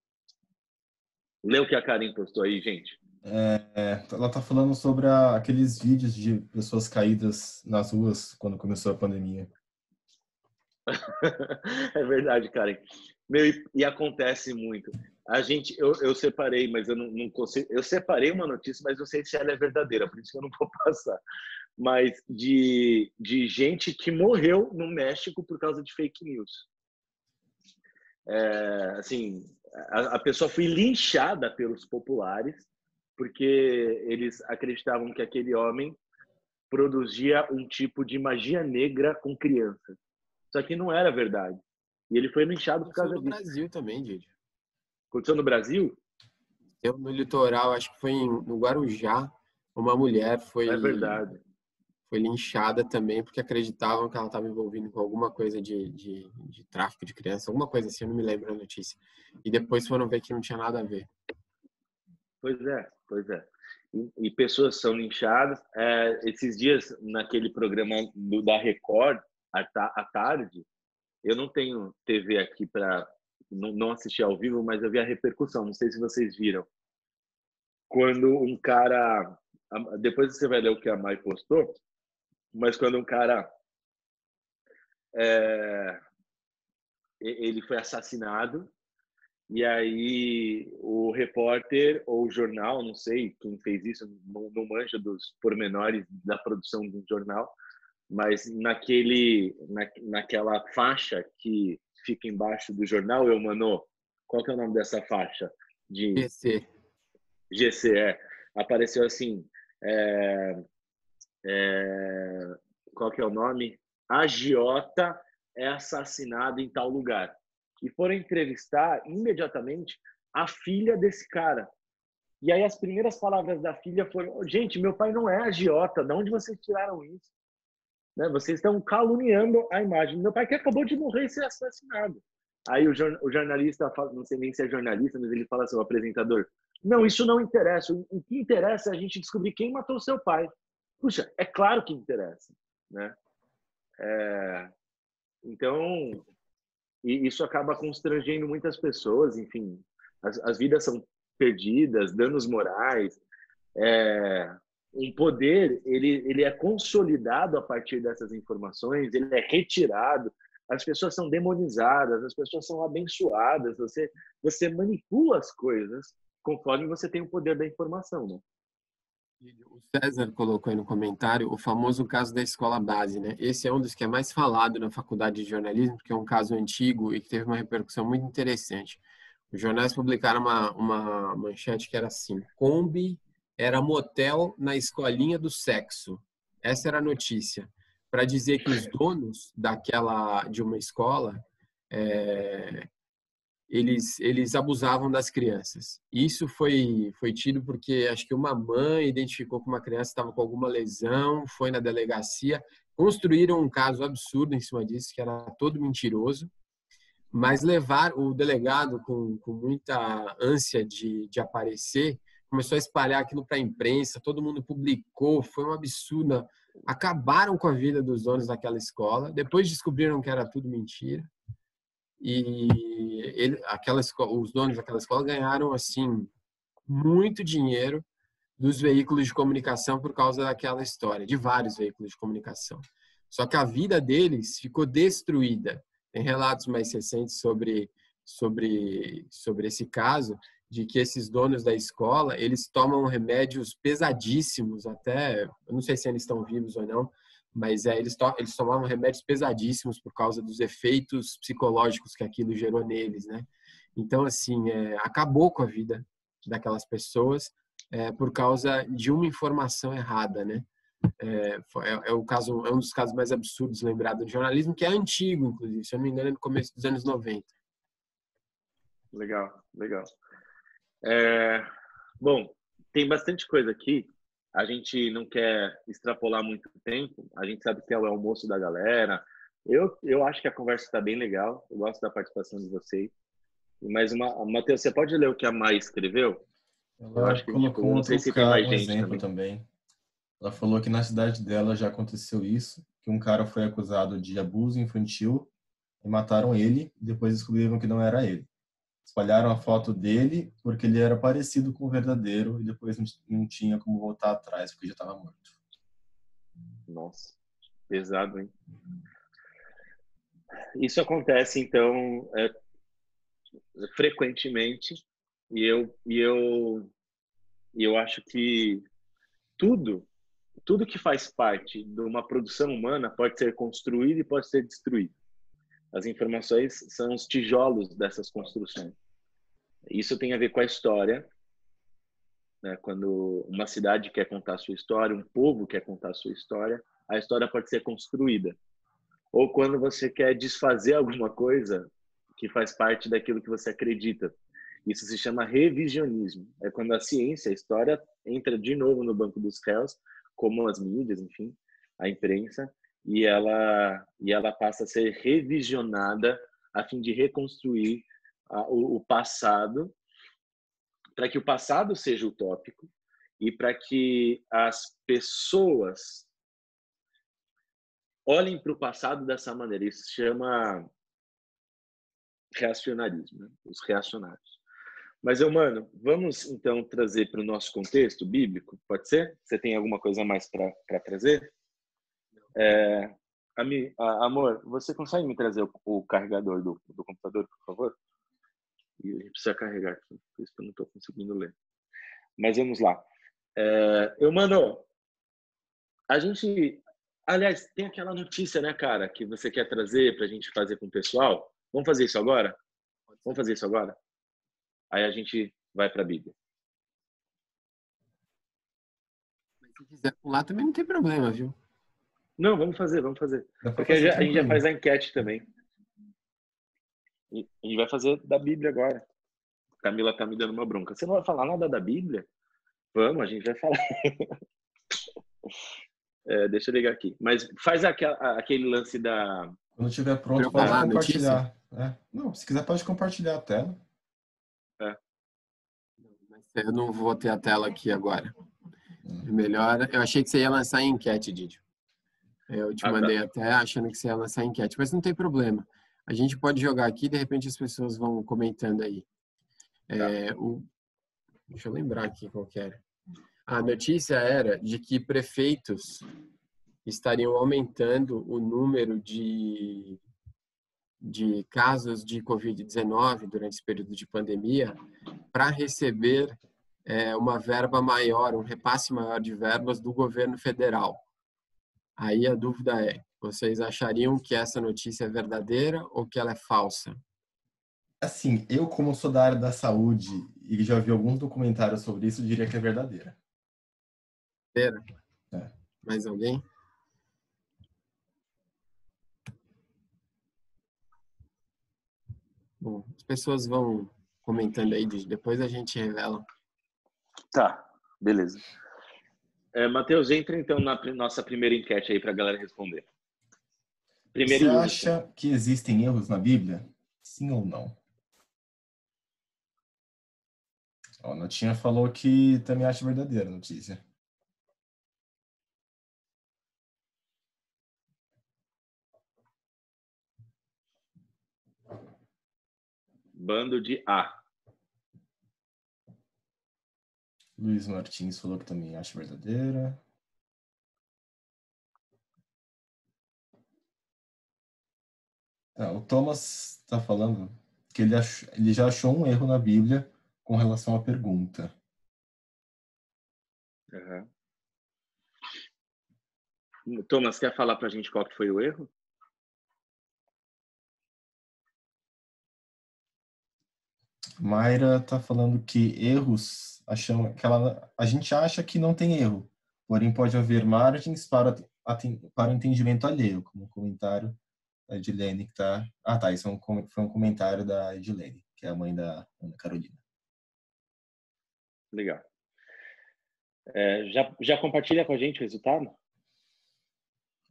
Lê o que a Karen postou aí, gente. Ela tá falando sobre aqueles vídeos de pessoas caídas nas ruas quando começou a pandemia. É verdade, Karen. Meu, e acontece muito. Eu separei, mas eu não consigo. Eu separei uma notícia, mas não sei se ela é verdadeira, por isso que eu não vou passar. Mas de gente que morreu no México por causa de fake news. Assim, a pessoa foi linchada pelos populares porque eles acreditavam que aquele homem produzia um tipo de magia negra com crianças. Só que não era verdade. E ele foi linchado por causa no disso. Brasil também, Didi. Aconteceu no Brasil? Eu, no litoral, acho que foi no Guarujá, uma mulher É verdade. foi linchada também porque acreditavam que ela estava envolvida com alguma coisa de tráfico de crianças, alguma coisa assim, eu não me lembro a notícia. E depois foram ver que não tinha nada a ver. Pois é. E pessoas são linchadas. Esses dias, naquele programa da Record, à tarde, eu não tenho TV aqui para não assistir ao vivo, mas eu vi a repercussão. Não sei se vocês viram. Quando um cara... Depois você vai ler o que a Mai postou, mas quando um cara... ele foi assassinado, e aí o repórter ou o jornal, não sei quem fez isso, não manjo dos pormenores da produção de um jornal, mas naquela faixa que fica embaixo do jornal, qual que é o nome dessa faixa? De PC. GCE. Apareceu assim, qual que é o nome? Agiota é assassinado em tal lugar. E foram entrevistar imediatamente a filha desse cara. E aí as primeiras palavras da filha foram: gente, meu pai não é agiota, de onde vocês tiraram isso? Né? Vocês estão caluniando a imagem. Meu pai que acabou de morrer e ser assassinado. Aí o jornalista, não sei nem se é jornalista, mas ele fala assim, o apresentador: não, isso não interessa. O que interessa é a gente descobrir quem matou seu pai. Puxa, é claro que interessa, né? Então, e isso acaba constrangendo muitas pessoas, enfim, as vidas são perdidas, danos morais, um poder, ele é consolidado a partir dessas informações, ele é retirado, as pessoas são demonizadas, as pessoas são abençoadas, você manipula as coisas conforme você tem o poder da informação, né? O César colocou aí no comentário o famoso caso da escola base, né? Esse é um dos que é mais falado na faculdade de jornalismo, porque é um caso antigo e que teve uma repercussão muito interessante. Os jornais publicaram uma manchete que era assim: Kombi era motel na escolinha do sexo. Essa era a notícia, para dizer que os donos de uma escola eles abusavam das crianças. Isso foi tido porque acho que uma mãe identificou que uma criança estava com alguma lesão, foi na delegacia, construíram um caso absurdo em cima disso, que era todo mentiroso, mas levar o delegado com muita ânsia de aparecer, começou a espalhar aquilo para a imprensa, todo mundo publicou, foi um absurdo. Acabaram com a vida dos donos daquela escola, depois descobriram que era tudo mentira. E os donos daquela escola ganharam assim muito dinheiro dos veículos de comunicação por causa daquela história, de vários veículos de comunicação. Só que a vida deles ficou destruída. Tem relatos mais recentes sobre esse caso, de que esses donos da escola, eles tomam remédios pesadíssimos, até, eu não sei se eles estão vivos ou não, mas eles tomavam remédios pesadíssimos por causa dos efeitos psicológicos que aquilo gerou neles, né? Então, assim, acabou com a vida daquelas pessoas por causa de uma informação errada, né? É o caso, é um dos casos mais absurdos lembrado do jornalismo, que é antigo, inclusive, se eu não me engano, é no começo dos anos 90. Legal, legal. Bom, tem bastante coisa aqui. A gente não quer extrapolar muito tempo. A gente sabe que é o almoço da galera. Eu acho que a conversa está bem legal. Eu gosto da participação de vocês. Mas, Matheus, você pode ler o que a Mai escreveu? Eu Ela acho que a gente, colocou eu não sei se tem mais um gente exemplo também. também. Ela falou que na cidade dela já aconteceu isso, que um cara foi acusado de abuso infantil e mataram ele, e depois descobriram que não era ele. Espalharam a foto dele porque ele era parecido com o verdadeiro e depois não tinha como voltar atrás porque já estava morto. Nossa, pesado, hein? Isso acontece, então, frequentemente, e eu acho que tudo que faz parte de uma produção humana pode ser construído e pode ser destruído. As informações são os tijolos dessas construções. Isso tem a ver com a história, né? Quando uma cidade quer contar a sua história, um povo quer contar a sua história, a história pode ser construída. Ou quando você quer desfazer alguma coisa que faz parte daquilo que você acredita. Isso se chama revisionismo. É quando a ciência, a história, entra de novo no banco dos réus, como as mídias, enfim, a imprensa, e ela passa a ser revisionada a fim de reconstruir o passado, para que o passado seja utópico e para que as pessoas olhem para o passado dessa maneira. Isso se chama reacionarismo, né? Os reacionários. Mas, mano, vamos então trazer para o nosso contexto bíblico, pode ser? Você tem alguma coisa a mais para trazer? Amor, você consegue me trazer o carregador do computador, por favor? E a gente precisa carregar aqui, por isso que eu não estou conseguindo ler. Mas vamos lá. Mano, a gente... Aliás, tem aquela notícia, né, cara, que você quer trazer para a gente fazer com o pessoal? Vamos fazer isso agora? Vamos fazer isso agora? Aí a gente vai para a Bíblia. Se quiser pular também não tem problema, viu? Não, vamos fazer. Dá pra Porque fazer a gente já tranquilo. faz a enquete também. E a gente vai fazer da Bíblia agora. Camila tá me dando uma bronca. Você não vai falar nada da Bíblia? Vamos, a gente vai falar. Deixa eu ligar aqui. Mas faz aquele lance da... Quando estiver Pra pronto, eu pode falar a notícia? compartilhar. Não, se quiser pode compartilhar a tela. Eu não vou ter a tela aqui agora. É melhor. Eu achei que você ia lançar em enquete, Didio. Eu te mandei tá. até achando que você ia lançar enquete, mas não tem problema. A gente pode jogar aqui, de repente as pessoas vão comentando aí. Deixa eu lembrar aqui qual que era. A notícia era de que prefeitos estariam aumentando o número de casos de Covid-19 durante esse período de pandemia para receber uma verba maior, um repasse maior de verbas do governo federal. Aí a dúvida é, vocês achariam que essa notícia é verdadeira ou que ela é falsa? Assim, eu como sou da área da saúde e já vi alguns documentários sobre isso, diria que é verdadeira. Verdadeira? É. Mais alguém? Bom, as pessoas vão comentando aí, depois a gente revela. Tá, beleza. Matheus, entra então na nossa primeira enquete aí para a galera responder. Primeira Você e única. acha que existem erros na Bíblia? Sim ou não? A Notinha falou que também acha verdadeira a notícia. Bando de A. Luiz Martins falou que também acha verdadeira. O Thomas está falando que ele já achou um erro na Bíblia com relação à pergunta. Uhum. Thomas, quer falar para a gente qual que foi o erro? Mayra está falando que erros, a gente acha que não tem erro, porém pode haver margens para o entendimento alheio, como o comentário da Edilene, que está... Ah, tá, isso foi um comentário da Edilene, que é a mãe da Ana Carolina. Legal. Já compartilha com a gente o resultado?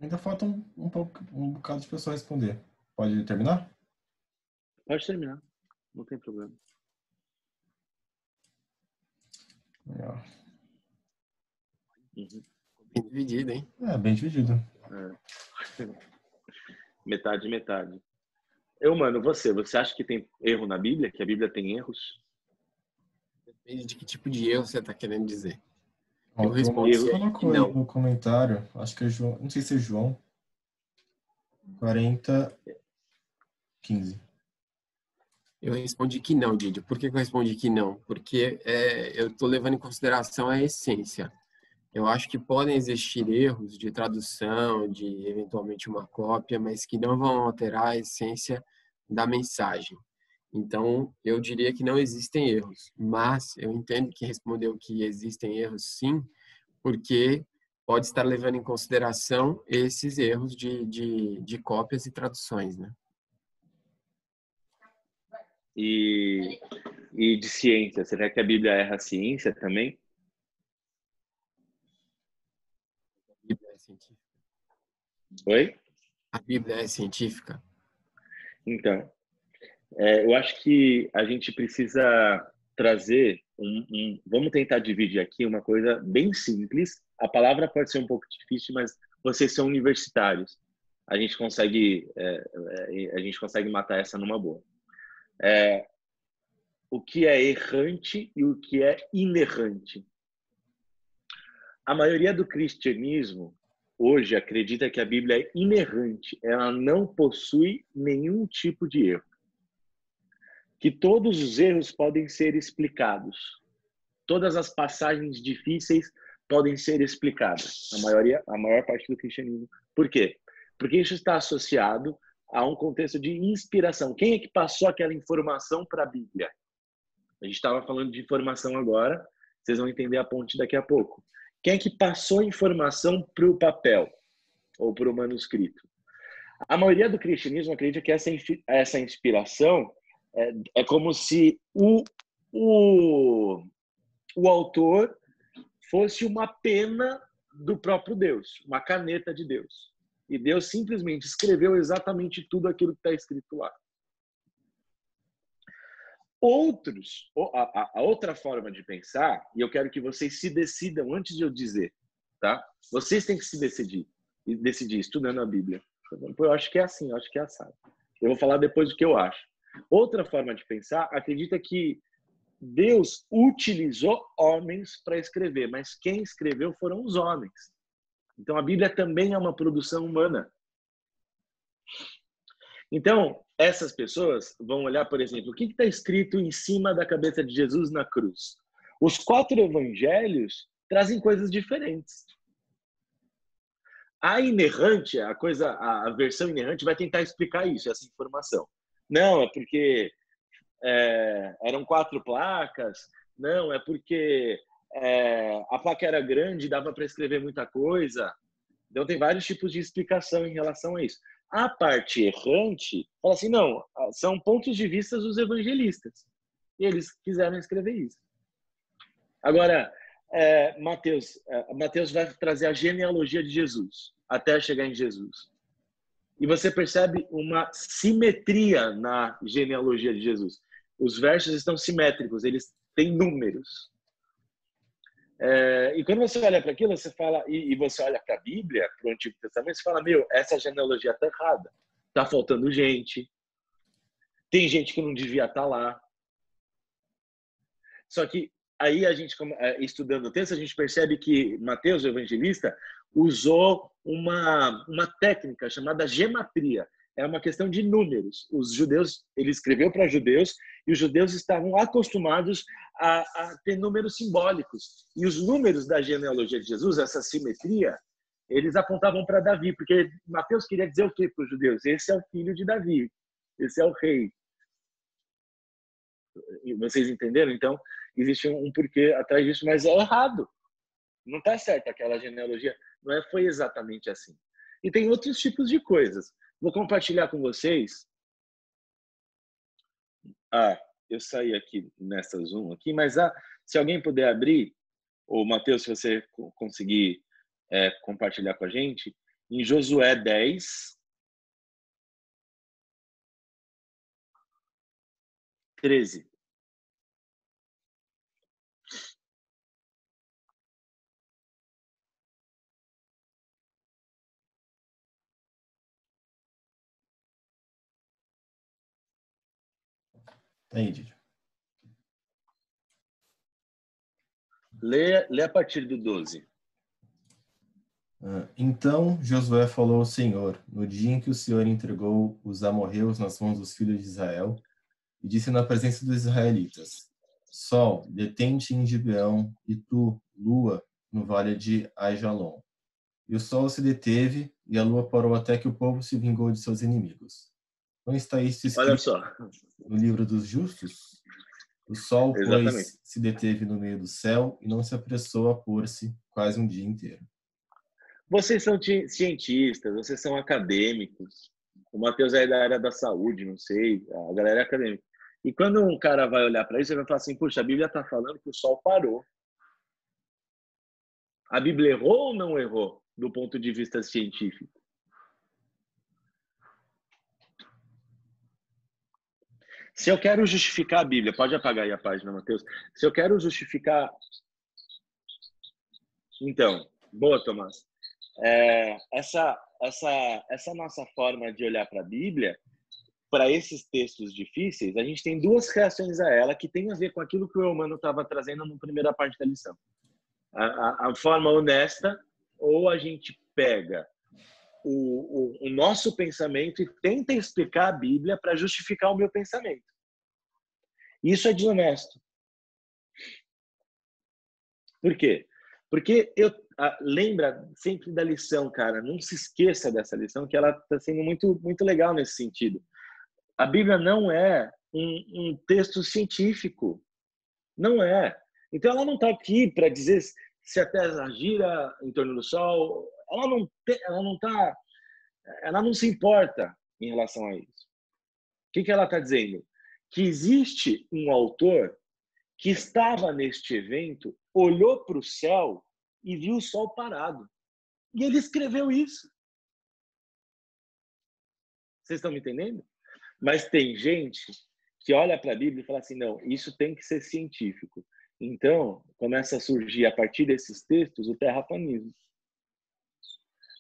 Ainda falta um bocado de pessoa responder. Pode terminar? Pode terminar, não tem problema. Legal. Uhum. Bem dividido, hein? Bem dividido. Metade, metade. Mano, você acha que tem erro na Bíblia? Que a Bíblia tem erros? Depende de que tipo de erro você está querendo dizer. Ó, Eu o respondo Tomás que colocou aí não. no comentário, acho que é João, não sei se é João 40:15. Eu respondi que não, Didi. Por que eu respondi que não? Porque eu estou levando em consideração a essência. Eu acho que podem existir erros de tradução, de eventualmente uma cópia, mas que não vão alterar a essência da mensagem. Então, eu diria que não existem erros, mas eu entendo que respondeu que existem erros sim, porque pode estar levando em consideração esses erros de cópias e traduções, né? E de ciência, será que a Bíblia erra a ciência também? A Bíblia é científica. Oi? A Bíblia é científica? Então, eu acho que a gente precisa trazer vamos tentar dividir aqui uma coisa bem simples. A palavra pode ser um pouco difícil, mas vocês são universitários. A gente consegue matar essa numa boa. O que é errante e o que é inerrante. A maioria do cristianismo hoje acredita que a Bíblia é inerrante, ela não possui nenhum tipo de erro. Que todos os erros podem ser explicados. Todas as passagens difíceis podem ser explicadas. A maior parte do cristianismo. Por quê? Porque isso está associado a um contexto de inspiração. Quem é que passou aquela informação para a Bíblia? A gente estava falando de informação agora, vocês vão entender a ponte daqui a pouco. Quem é que passou a informação para o papel ou para o manuscrito? A maioria do cristianismo acredita que essa inspiração é como se o autor fosse uma pena do próprio Deus, uma caneta de Deus. E Deus simplesmente escreveu exatamente tudo aquilo que está escrito lá. A outra forma de pensar, e eu quero que vocês se decidam antes de eu dizer, tá? Vocês têm que se decidir estudando a Bíblia. Eu acho que é assim, eu acho que é assado. Eu vou falar depois do que eu acho. Outra forma de pensar acredita que Deus utilizou homens para escrever, mas quem escreveu foram os homens. Então a Bíblia também é uma produção humana. Então, essas pessoas vão olhar, por exemplo, o que está escrito em cima da cabeça de Jesus na cruz. Os 4 evangelhos trazem coisas diferentes. A inerrante, a versão inerrante vai tentar explicar isso, essa informação. Não, é porque eram 4 placas. Não, é porque a placa era grande, dava para escrever muita coisa. Então, tem vários tipos de explicação em relação a isso. A parte errante fala assim, não, são pontos de vista dos evangelistas. E eles quiseram escrever isso. Agora, Mateus vai trazer a genealogia de Jesus, até chegar em Jesus. E você percebe uma simetria na genealogia de Jesus. Os versos estão simétricos, eles têm números. E quando você olha para aquilo, você fala, e você olha para a Bíblia, para o Antigo Testamento, você fala, essa genealogia está errada. Está faltando gente. Tem gente que não devia estar lá. Só que aí a gente, estudando o texto, a gente percebe que Mateus, o evangelista, usou uma técnica chamada gematria. É uma questão de números. Os judeus, ele escreveu para judeus, e os judeus estavam acostumados a ter números simbólicos. E os números da genealogia de Jesus, essa simetria, eles apontavam para Davi, porque Mateus queria dizer o quê para os judeus? Esse é o filho de Davi, esse é o rei. Vocês entenderam? Então, existe um porquê atrás disso, mas é errado. Não está certo aquela genealogia, não é, foi exatamente assim. E tem outros tipos de coisas. Vou compartilhar com vocês. Eu saí aqui nessa Zoom aqui, mas se alguém puder abrir, ou Matheus, se você conseguir compartilhar com a gente, em Josué 10, 13. Entendi. Lê a partir do 12. Então Josué falou ao Senhor, no dia em que o Senhor entregou os amorreus nas mãos dos filhos de Israel, e disse na presença dos israelitas: Sol, detente em Gibeão, e tu, lua, no vale de Aijalon. E o sol se deteve, e a lua parou até que o povo se vingou de seus inimigos. Não está isso Olha escrito só. no livro dos justos? O sol, Exatamente. pois, se deteve no meio do céu e não se apressou a pôr-se quase um dia inteiro. Vocês são cientistas, vocês são acadêmicos. O Matheus é da área da saúde, não sei, a galera é acadêmica. E quando um cara vai olhar para isso, ele vai falar assim, puxa, a Bíblia está falando que o sol parou. A Bíblia errou ou não errou, do ponto de vista científico? Se eu quero justificar a Bíblia, pode apagar aí a página, Matheus. Se eu quero justificar... Então, boa, Tomás. Essa nossa forma de olhar para a Bíblia, para esses textos difíceis, a gente tem duas reações a ela que tem a ver com aquilo que o Eumano estava trazendo na primeira parte da lição. A forma honesta, ou a gente pega o nosso pensamento e tenta explicar a Bíblia para justificar o meu pensamento. Isso é desonesto. Por quê? Porque lembra sempre da lição, cara. Não se esqueça dessa lição, que ela está sendo muito, muito legal nesse sentido. A Bíblia não é um texto científico. Não é. Então, ela não está aqui para dizer se a Terra gira em torno do Sol. Ela não se importa em relação a isso. O que ela está dizendo? Que existe um autor que estava neste evento, olhou para o céu e viu o sol parado. E ele escreveu isso. Vocês estão me entendendo? Mas tem gente que olha para a Bíblia e fala assim, não, isso tem que ser científico. Então, começa a surgir, a partir desses textos, o terraplanismo.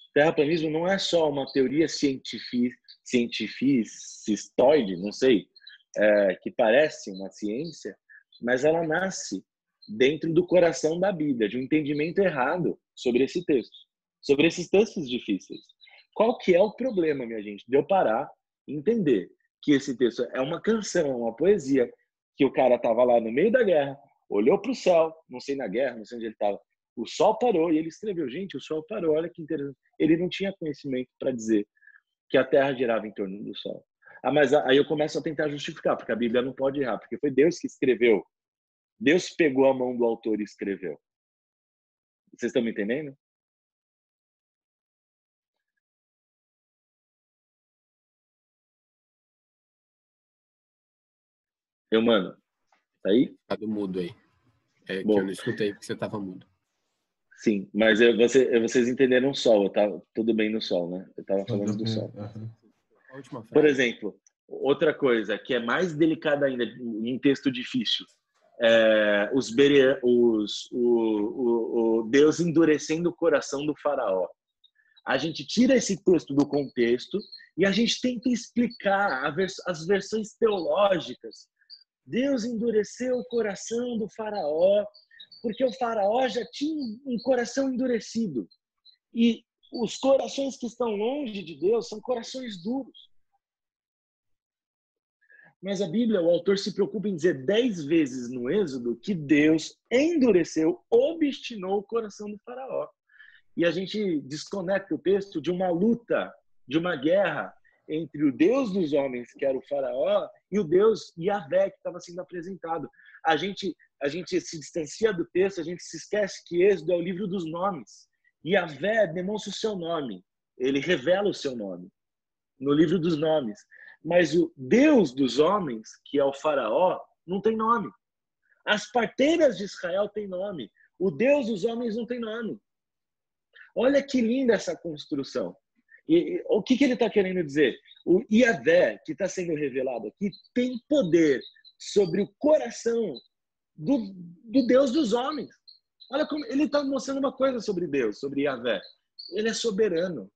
O terraplanismo não é só uma teoria cientificoide, não sei, que parece uma ciência, mas ela nasce dentro do coração da Bíblia, de um entendimento errado sobre esse texto, sobre esses textos difíceis. Qual que é o problema, minha gente? De eu parar e entender que esse texto é uma canção, é uma poesia, que o cara estava lá no meio da guerra, olhou para o céu, não sei na guerra, não sei onde ele estava, o sol parou e ele escreveu, gente, o sol parou, olha que interessante. Ele não tinha conhecimento para dizer que a Terra girava em torno do sol. Mas aí eu começo a tentar justificar, porque a Bíblia não pode errar, porque foi Deus que escreveu. Deus pegou a mão do autor e escreveu. Vocês estão me entendendo? Mano, tá aí? Tá do mudo aí. Que Bom, eu não escutei porque você tava mudo. sim, mas vocês entenderam o sol, tudo bem no sol, né? Eu tava falando do sol. A última frase. Por exemplo, outra coisa que é mais delicada ainda em texto difícil, o Deus endurecendo o coração do faraó. A gente tira esse texto do contexto e a gente tenta explicar as versões teológicas. Deus endureceu o coração do faraó porque o faraó já tinha um coração endurecido. E os corações que estão longe de Deus são corações duros. Mas a Bíblia, o autor se preocupa em dizer 10 vezes no Êxodo que Deus endureceu, obstinou o coração do faraó. E a gente desconecta o texto de uma luta, de uma guerra entre o Deus dos homens, que era o faraó, e o Deus Yahvé, que estava sendo apresentado. A gente a gente se distancia do texto, a gente se esquece que Êxodo é o livro dos nomes. E Yahvé demonstra o seu nome. Ele revela o seu nome no livro dos nomes. Mas o Deus dos homens, que é o faraó, não tem nome. As parteiras de Israel têm nome. O Deus dos homens não tem nome. Olha que linda essa construção. E o que ele está querendo dizer? O Yahvé, que está sendo revelado aqui, tem poder sobre o coração do Deus dos homens. Olha como ele está mostrando uma coisa sobre Deus, sobre Yahvé. Ele é soberano.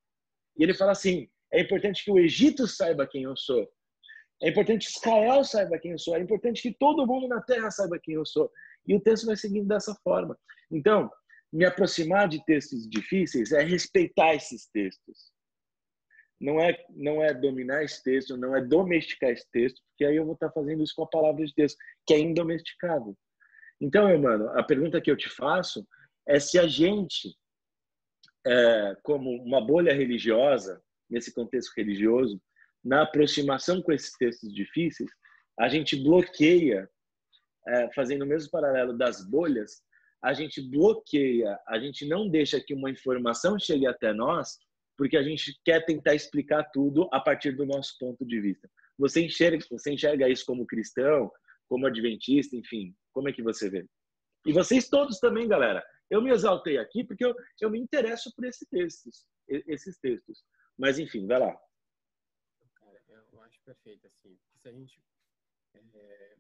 E ele fala assim, é importante que o Egito saiba quem eu sou. É importante que Israel saiba quem eu sou. É importante que todo mundo na terra saiba quem eu sou. E o texto vai seguindo dessa forma. Então, me aproximar de textos difíceis é respeitar esses textos. Não é dominar esse texto, não é domesticar esse texto, porque aí eu vou estar fazendo isso com a palavra de Deus, que é indomesticável. Então, meu mano, a pergunta que eu te faço é se a gente, como uma bolha religiosa, nesse contexto religioso, na aproximação com esses textos difíceis, a gente bloqueia, fazendo o mesmo paralelo das bolhas, a gente bloqueia, a gente não deixa que uma informação chegue até nós, porque a gente quer tentar explicar tudo a partir do nosso ponto de vista. Você enxerga isso como cristão, como adventista, enfim, como é que você vê? E vocês todos também, galera. Eu me exaltei aqui porque eu me interesso por esses textos. Mas, enfim, vai lá. Cara, eu acho perfeito, assim. Se a gente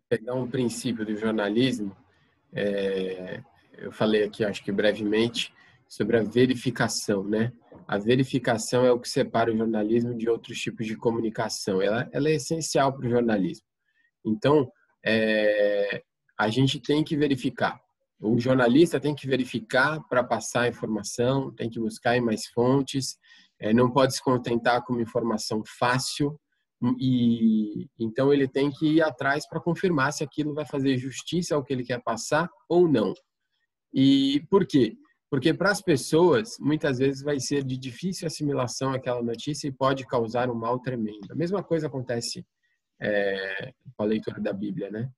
pegar um princípio do jornalismo, eu falei aqui, acho que brevemente, sobre a verificação, né? A verificação é o que separa o jornalismo de outros tipos de comunicação. Ela é essencial para o jornalismo. Então, a gente tem que verificar. O jornalista tem que verificar para passar a informação, tem que buscar em mais fontes, não pode se contentar com uma informação fácil, e então ele tem que ir atrás para confirmar se aquilo vai fazer justiça ao que ele quer passar ou não. E por quê? Porque para as pessoas, muitas vezes vai ser de difícil assimilação aquela notícia e pode causar um mal tremendo. A mesma coisa acontece com a leitura da Bíblia, né?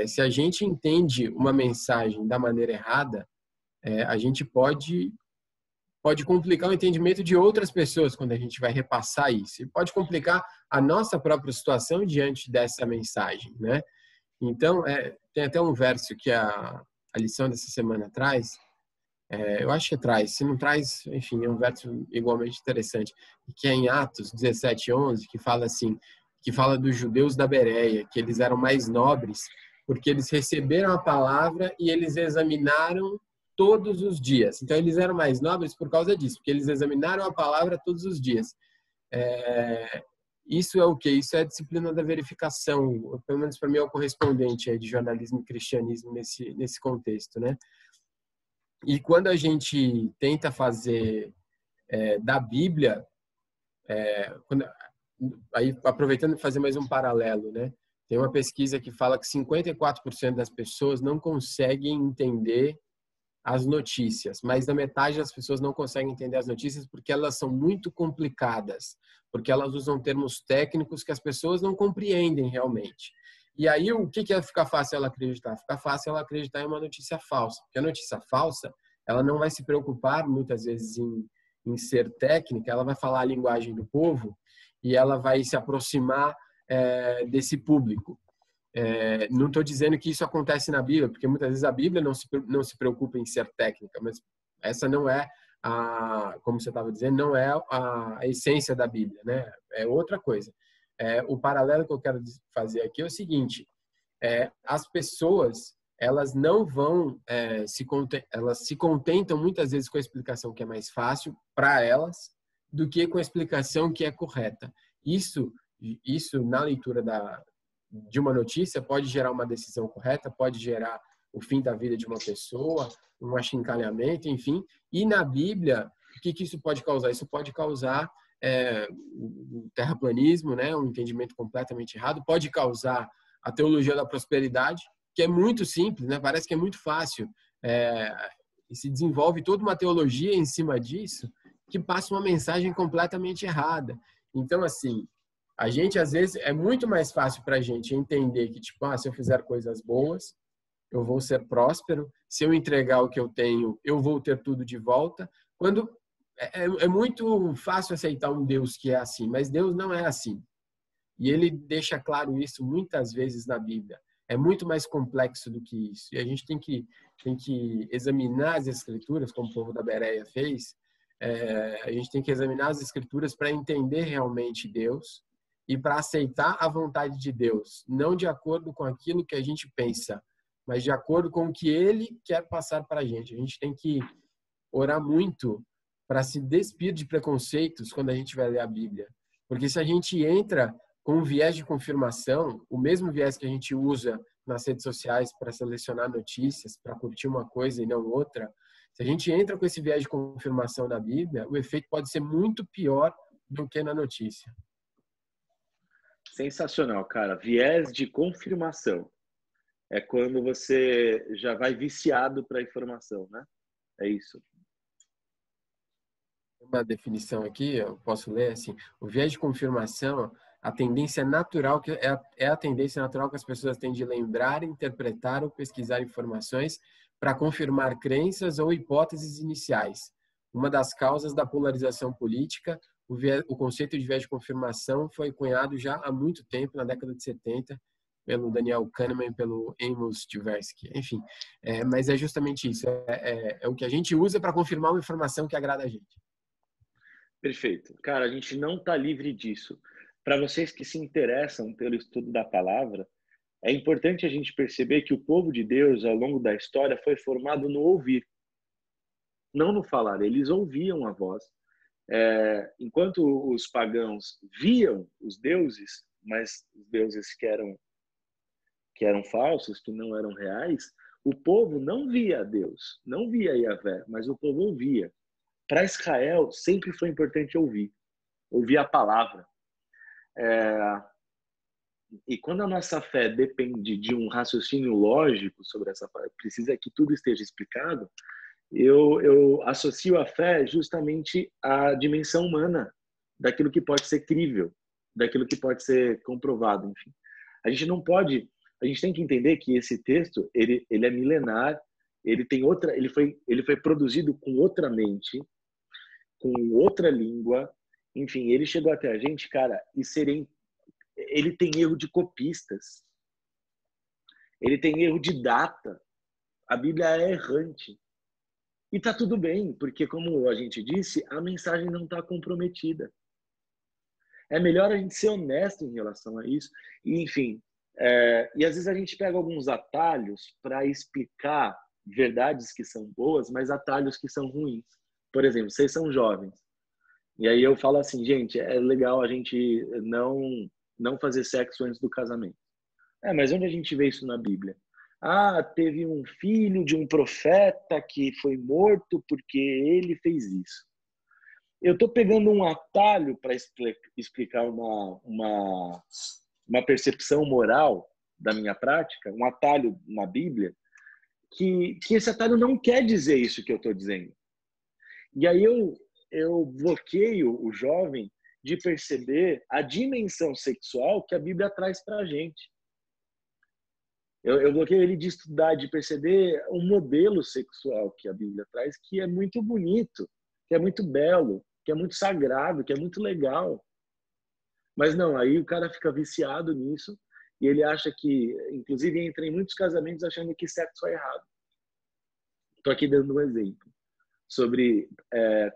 Se a gente entende uma mensagem da maneira errada, a gente pode complicar o entendimento de outras pessoas quando a gente vai repassar isso. E pode complicar a nossa própria situação diante dessa mensagem, né? Então, tem até um verso que a lição dessa semana traz, eu acho que traz, se não traz, enfim, é um verso igualmente interessante, que é em Atos 17:11, que fala assim, que fala dos judeus da Bereia, que eles eram mais nobres, porque eles receberam a palavra e eles examinaram todos os dias. Então, eles eram mais nobres por causa disso, porque eles examinaram a palavra todos os dias. Isso é o quê? Isso é a disciplina da verificação, pelo menos para mim é o correspondente aí de jornalismo e cristianismo nesse contexto, né? E quando a gente tenta fazer da Bíblia, aí aproveitando de fazer mais um paralelo, né? Tem uma pesquisa que fala que 54% das pessoas não conseguem entender as notícias, mais da metade das pessoas não conseguem entender as notícias porque elas são muito complicadas, porque elas usam termos técnicos que as pessoas não compreendem realmente. E aí, o que é ficar fácil ela acreditar? Fica fácil ela acreditar em uma notícia falsa. Porque a notícia falsa, ela não vai se preocupar, muitas vezes, em ser técnica, ela vai falar a linguagem do povo e ela vai se aproximar desse público. Não estou dizendo que isso acontece na Bíblia, porque muitas vezes a Bíblia não se preocupa em ser técnica, mas essa não é, como você estava dizendo, não é a essência da Bíblia, né? É outra coisa. O paralelo que eu quero fazer aqui é o seguinte, as pessoas, elas não vão, elas se contentam muitas vezes com a explicação que é mais fácil para elas do que com a explicação que é correta. Isso na leitura de uma notícia pode gerar uma decisão correta, pode gerar o fim da vida de uma pessoa, um achincalhamento, enfim. E na Bíblia, o que isso pode causar? Isso pode causar o terraplanismo, né? Um entendimento completamente errado, pode causar a teologia da prosperidade, que é muito simples, né? Parece que é muito fácil, e se desenvolve toda uma teologia em cima disso que passa uma mensagem completamente errada. Então, assim, a gente, às vezes, é muito mais fácil para a gente entender que, tipo, se eu fizer coisas boas, eu vou ser próspero. Se eu entregar o que eu tenho, eu vou ter tudo de volta. Quando é muito fácil aceitar um Deus que é assim, mas Deus não é assim. E ele deixa claro isso muitas vezes na Bíblia. É muito mais complexo do que isso. E a gente tem que examinar as Escrituras, como o povo da Bereia fez. A gente tem que examinar as Escrituras para entender realmente Deus e para aceitar a vontade de Deus, não de acordo com aquilo que a gente pensa, mas de acordo com o que Ele quer passar para a gente. A gente tem que orar muito para se despir de preconceitos quando a gente vai ler a Bíblia. Porque se a gente entra com um viés de confirmação, o mesmo viés que a gente usa nas redes sociais para selecionar notícias, para curtir uma coisa e não outra, se a gente entra com esse viés de confirmação na Bíblia, o efeito pode ser muito pior do que na notícia. Sensacional, cara. Viés de confirmação. É quando você já vai viciado para a informação, né? É isso. Uma definição aqui, eu posso ler assim: o viés de confirmação, a tendência natural que é a tendência natural que as pessoas têm de lembrar, interpretar ou pesquisar informações para confirmar crenças ou hipóteses iniciais. Uma das causas da polarização política, o conceito de viés de confirmação foi cunhado já há muito tempo, na década de 70, pelo Daniel Kahneman e pelo Amos Tversky. Enfim, mas é justamente isso. É o que a gente usa para confirmar uma informação que agrada a gente. Perfeito. Cara, a gente não está livre disso. Para vocês que se interessam pelo estudo da palavra, é importante a gente perceber que o povo de Deus, ao longo da história, foi formado no ouvir, não no falar. Eles ouviam a voz. Enquanto os pagãos viam os deuses, mas os deuses que eram falsos, que não eram reais, o povo não via Deus, não via Yahvé, mas o povo ouvia. Para Israel, sempre foi importante ouvir a palavra. E quando a nossa fé depende de um raciocínio lógico sobre essa palavra, precisa que tudo esteja explicado, eu associo a fé justamente à dimensão humana, daquilo que pode ser crível, daquilo que pode ser comprovado, enfim. A gente tem que entender que esse texto, ele é milenar, ele foi produzido com outra mente, com outra língua, enfim, ele chegou até a gente, cara, ele tem erro de copistas, ele tem erro de data, a Bíblia é errante. E tá tudo bem, porque como a gente disse, a mensagem não está comprometida. É melhor a gente ser honesto em relação a isso. E, enfim, e às vezes a gente pega alguns atalhos para explicar verdades que são boas, mas atalhos que são ruins. Por exemplo, vocês são jovens. E aí eu falo assim, gente, é legal a gente não fazer sexo antes do casamento. Mas onde a gente vê isso na Bíblia? Teve um filho de um profeta que foi morto porque ele fez isso. Eu estou pegando um atalho para explicar uma percepção moral da minha prática, um atalho na Bíblia, que esse atalho não quer dizer isso que eu estou dizendo. E aí eu bloqueio o jovem de perceber a dimensão sexual que a Bíblia traz para a gente. Eu bloqueio ele de estudar, de perceber um modelo sexual que a Bíblia traz, que é muito bonito, que é muito belo, que é muito sagrado, que é muito legal. Mas não, aí o cara fica viciado nisso e ele acha que, inclusive, entra em muitos casamentos achando que sexo é errado. Estou aqui dando um exemplo sobre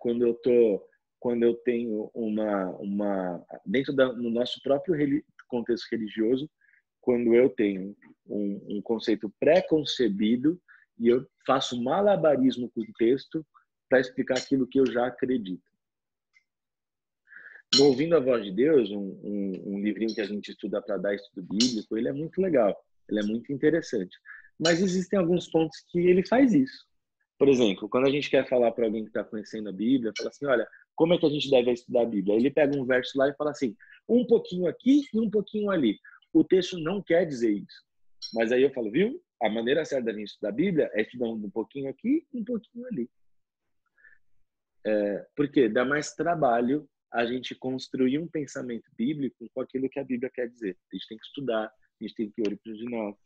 quando eu tenho no nosso próprio contexto religioso, quando eu tenho um conceito pré-concebido e eu faço malabarismo com o texto para explicar aquilo que eu já acredito. No Ouvindo a Voz de Deus, um livrinho que a gente estuda para dar estudo bíblico, ele é muito legal, ele é muito interessante. Mas existem alguns pontos que ele faz isso. Por exemplo, quando a gente quer falar para alguém que está conhecendo a Bíblia, fala assim, olha, como é que a gente deve estudar a Bíblia? Ele pega um verso lá e fala assim, um pouquinho aqui e um pouquinho ali. O texto não quer dizer isso. Mas aí eu falo, viu? A maneira certa da gente estudar a Bíblia é estudar um pouquinho aqui e um pouquinho ali. Porque dá mais trabalho a gente construir um pensamento bíblico com aquilo que a Bíblia quer dizer. A gente tem que estudar, a gente tem que ir original.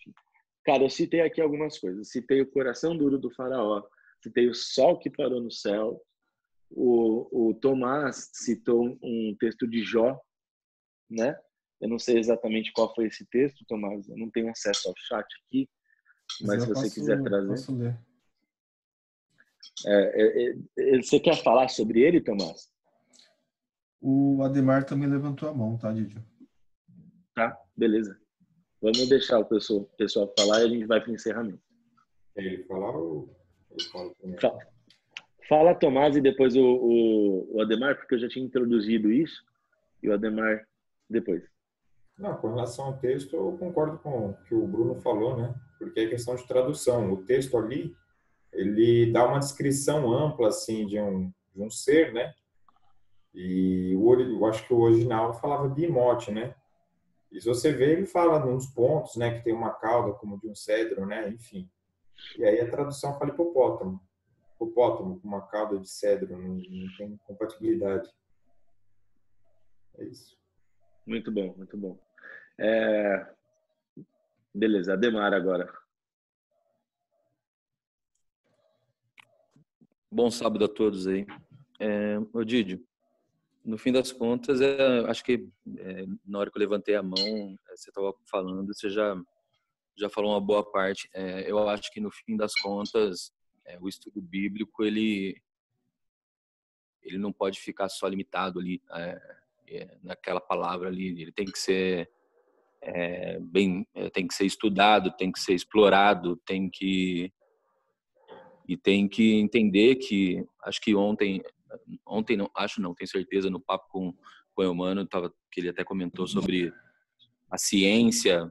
Cara, eu citei aqui algumas coisas. Citei o coração duro do faraó, citei o sol que parou no céu. O Tomás citou um texto de Jó, né? Eu não sei exatamente qual foi esse texto, Tomás. Eu não tenho acesso ao chat aqui, mas se você quiser trazer. Posso ler. Você quer falar sobre ele, Tomás? O Ademar também levantou a mão, tá, Didio? Tá, beleza. Vamos deixar o pessoal falar e a gente vai para o encerramento. Ele falar ou eu falo primeiro? Fala, Tomás, e depois o Ademar, porque eu já tinha introduzido isso, e o Ademar depois. Não, com relação ao texto, eu concordo com o que o Bruno falou, né? Porque é questão de tradução. O texto ali, ele dá uma descrição ampla, assim, de um ser, né? E eu acho que o original falava de imote, né? E se você vê, ele fala de uns pontos, né? Que tem uma cauda como de um cedro, né? Enfim. E aí a tradução fala hipopótamo. Hipopótamo com uma cauda de cedro, não tem compatibilidade. É isso. Muito bom, muito bom. Beleza, Ademar agora. Bom sábado a todos aí. Didio, no fim das contas, acho que na hora que eu levantei a mão, você estava falando, você já falou uma boa parte. Eu acho que no fim das contas, o estudo bíblico, ele não pode ficar só limitado ali naquela palavra ali. Ele tem que ser tem que ser estudado, tem que ser explorado, tem que entender que, acho que ontem não, tenho certeza, no papo com o Eumano, que ele até comentou sobre a ciência,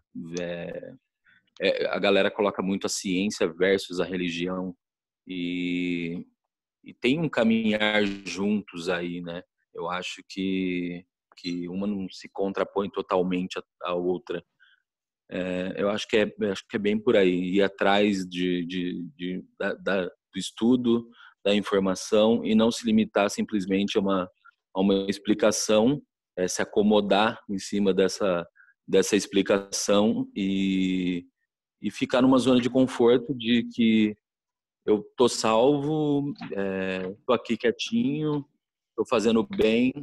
a galera coloca muito a ciência versus a religião, e tem um caminhar juntos aí, né? Eu acho que uma não se contrapõe totalmente à outra. Eu acho que é bem por aí, ir atrás do estudo, da informação, e não se limitar simplesmente a uma explicação, se acomodar em cima dessa explicação e ficar numa zona de conforto de que eu tô salvo, tô aqui quietinho, tô fazendo bem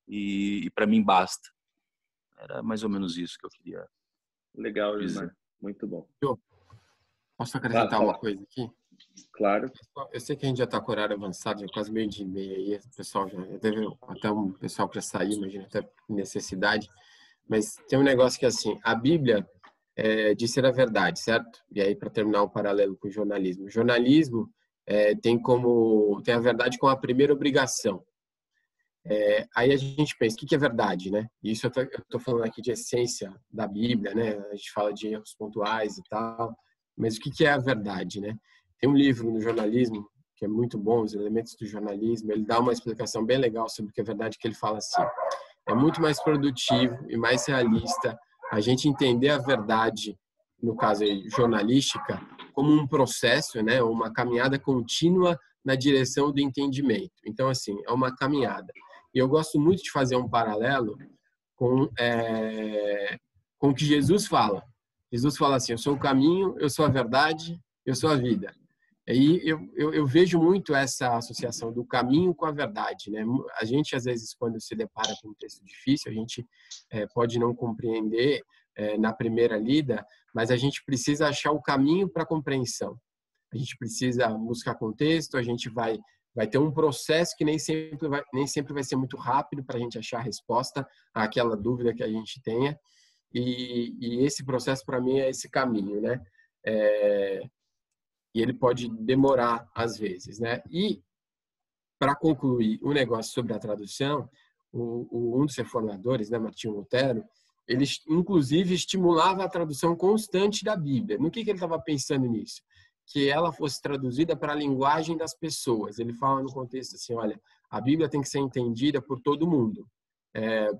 e para mim basta. Era mais ou menos isso que eu queria. Legal, Ademar. Muito bom. Posso acrescentar uma coisa aqui? Claro. Eu sei que a gente já está com o horário avançado, já quase 12:30 aí, o pessoal já teve até um pessoal que já saiu, imagina, até por necessidade, mas tem um negócio que assim, a Bíblia diz ser a verdade, certo? E aí, para terminar o paralelo com o jornalismo. O jornalismo tem a verdade como a primeira obrigação. Aí a gente pensa, o que é verdade, né? Isso eu estou falando aqui de essência da Bíblia, né? A gente fala de erros pontuais e tal, mas o que é a verdade, né? Tem um livro no jornalismo que é muito bom, Os Elementos do Jornalismo, ele dá uma explicação bem legal sobre o que é verdade, que ele fala assim: é muito mais produtivo e mais realista a gente entender a verdade, no caso aí, jornalística, como um processo, né? Uma caminhada contínua na direção do entendimento. Então, assim, é uma caminhada. E eu gosto muito de fazer um paralelo com o que Jesus fala. Jesus fala assim: eu sou o caminho, eu sou a verdade, eu sou a vida. E eu vejo muito essa associação do caminho com a verdade, né? A gente, às vezes, quando se depara com um texto difícil, a gente pode não compreender na primeira lida, mas a gente precisa achar o caminho para a compreensão. A gente precisa buscar contexto, a gente vai ter um processo que nem sempre vai ser muito rápido para a gente achar a resposta àquela dúvida que a gente tenha. E esse processo, para mim, é esse caminho, né? E ele pode demorar às vezes, né? E para concluir o negócio sobre a tradução, um dos reformadores, né, Martinho Lutero, ele inclusive estimulava a tradução constante da Bíblia. No que ele estava pensando nisso? Que ela fosse traduzida para a linguagem das pessoas. Ele fala no contexto assim: olha, a Bíblia tem que ser entendida por todo mundo,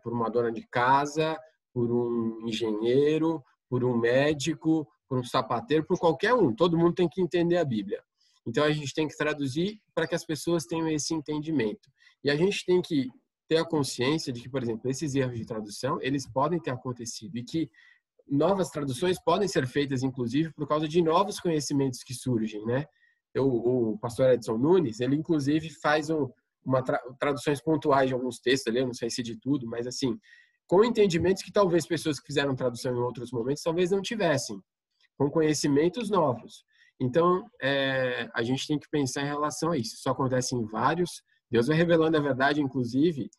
por uma dona de casa, por um engenheiro, por um médico, por um sapateiro, por qualquer um. Todo mundo tem que entender a Bíblia. Então, a gente tem que traduzir para que as pessoas tenham esse entendimento. E a gente tem que ter a consciência de que, por exemplo, esses erros de tradução, eles podem ter acontecido e que novas traduções podem ser feitas, inclusive, por causa de novos conhecimentos que surgem, né? O pastor Edson Nunes, ele, inclusive, faz traduções pontuais de alguns textos ali, eu não sei se de tudo, mas, assim, com entendimentos que talvez pessoas que fizeram tradução em outros momentos talvez não tivessem, com conhecimentos novos. Então, a gente tem que pensar em relação a isso. Isso acontece em vários. Deus vai revelando a verdade, inclusive,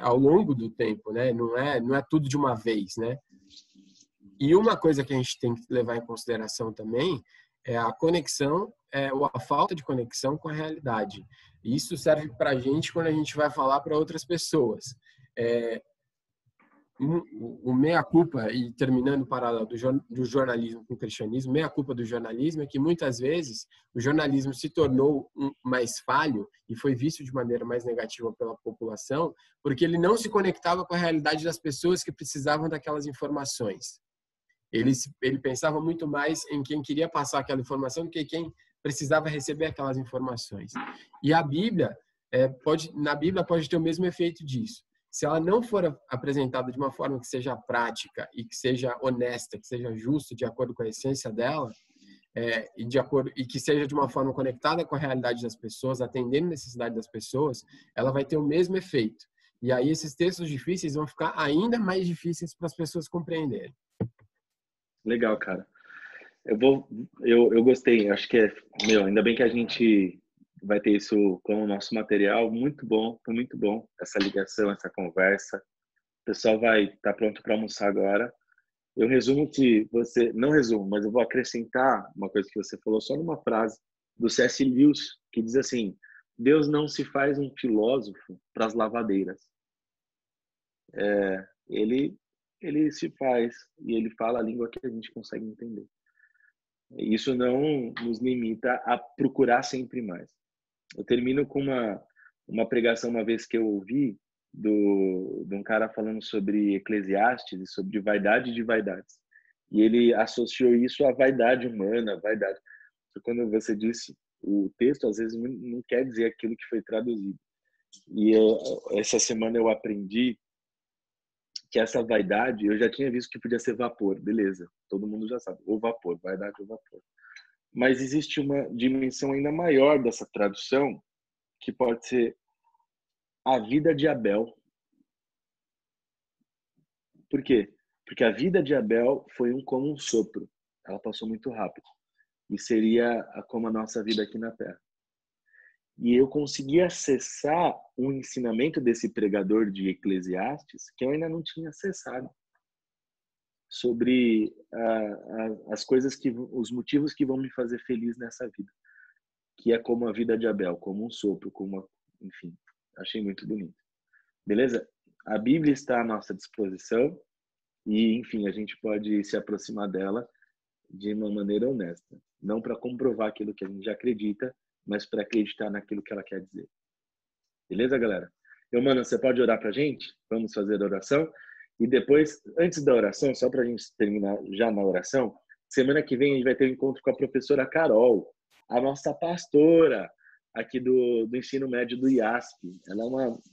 ao longo do tempo, né? Não é tudo de uma vez, né? E uma coisa que a gente tem que levar em consideração também é a conexão, ou a falta de conexão com a realidade. E isso serve para a gente quando a gente vai falar para outras pessoas. O meia-culpa, e terminando o paralelo do jornalismo com o cristianismo, meia-culpa do jornalismo é que muitas vezes o jornalismo se tornou mais falho e foi visto de maneira mais negativa pela população porque ele não se conectava com a realidade das pessoas que precisavam daquelas informações. Ele pensava muito mais em quem queria passar aquela informação do que quem precisava receber aquelas informações. E a Bíblia, na Bíblia pode ter o mesmo efeito disso. Se ela não for apresentada de uma forma que seja prática e que seja honesta, que seja justa, de acordo com a essência dela, e que seja de uma forma conectada com a realidade das pessoas, atendendo a necessidade das pessoas, ela vai ter o mesmo efeito. E aí esses textos difíceis vão ficar ainda mais difíceis para as pessoas compreenderem. Legal, cara. Eu gostei. Acho que ainda bem que a gente vai ter isso como nosso material. Muito bom, foi muito bom essa ligação, essa conversa. O pessoal vai estar pronto para almoçar agora. Eu resumo que não resumo, mas eu vou acrescentar uma coisa que você falou só numa frase do C.S. Lewis, que diz assim: Deus não se faz um filósofo para as lavadeiras. Ele se faz e ele fala a língua que a gente consegue entender. Isso não nos limita a procurar sempre mais. Eu termino com uma pregação uma vez que eu ouvi de um cara falando sobre Eclesiastes e sobre vaidade de vaidades. E ele associou isso à vaidade humana, vaidade. Quando você disse, o texto às vezes não quer dizer aquilo que foi traduzido. E essa semana eu aprendi que essa vaidade, eu já tinha visto que podia ser vapor, beleza, todo mundo já sabe, ou vapor, vaidade ou vapor. Mas existe uma dimensão ainda maior dessa tradução, que pode ser a vida de Abel. Por quê? Porque a vida de Abel foi como um sopro, ela passou muito rápido, e seria como a nossa vida aqui na Terra. E eu consegui acessar um ensinamento desse pregador de Eclesiastes que eu ainda não tinha acessado, sobre as coisas os motivos que vão me fazer feliz nessa vida, que é como a vida de Abel, como um sopro, enfim, achei muito bonito. Beleza? A Bíblia está à nossa disposição e, enfim, a gente pode se aproximar dela de uma maneira honesta, não para comprovar aquilo que a gente já acredita, mas para acreditar naquilo que ela quer dizer. Beleza, galera? Mano, você pode orar pra gente? Vamos fazer a oração. E depois, antes da oração, só pra gente terminar já na oração, semana que vem a gente vai ter um encontro com a professora Carol, a nossa pastora aqui do ensino médio do IASP. Ela é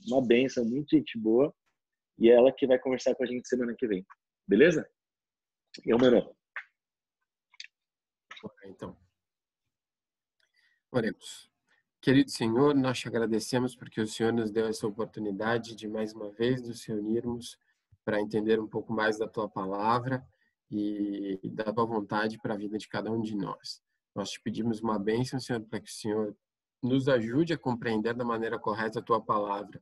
uma bênção, muito gente boa, e é ela que vai conversar com a gente semana que vem. Beleza? Mano. Então. Oremos. Querido Senhor, nós te agradecemos porque o Senhor nos deu essa oportunidade de mais uma vez nos reunirmos para entender um pouco mais da tua palavra e da tua vontade para a vida de cada um de nós. Nós te pedimos uma bênção, Senhor, para que o Senhor nos ajude a compreender da maneira correta a tua palavra,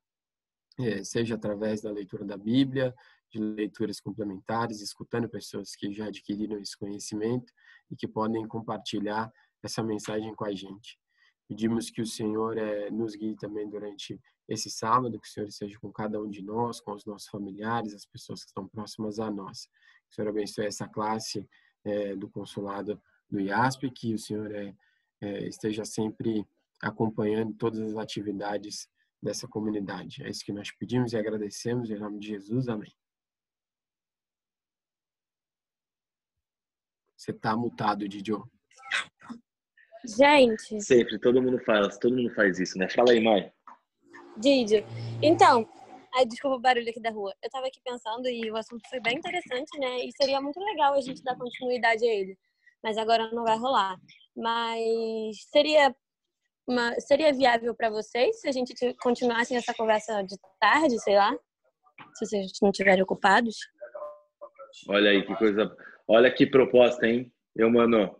seja através da leitura da Bíblia, de leituras complementares, escutando pessoas que já adquiriram esse conhecimento e que podem compartilhar essa mensagem com a gente. Pedimos que o Senhor nos guie também durante esse sábado, que o Senhor esteja com cada um de nós, com os nossos familiares, as pessoas que estão próximas a nós. Que o Senhor abençoe essa classe do consulado do IASP, que o Senhor esteja sempre acompanhando todas as atividades dessa comunidade. É isso que nós pedimos e agradecemos, em nome de Jesus. Amém. Você está mutado, Didio. Gente. Sempre, todo mundo faz isso, né? Fala aí, mãe. Didio. Então, Ai, desculpa o barulho aqui da rua. Eu tava aqui pensando e o assunto foi bem interessante, né? E seria muito legal a gente dar continuidade a ele. Mas agora não vai rolar. Mas seria viável para vocês se a gente continuasse essa conversa de tarde, sei lá? Se vocês não estiverem ocupados? Olha aí que coisa. Olha que proposta, hein, Eumano?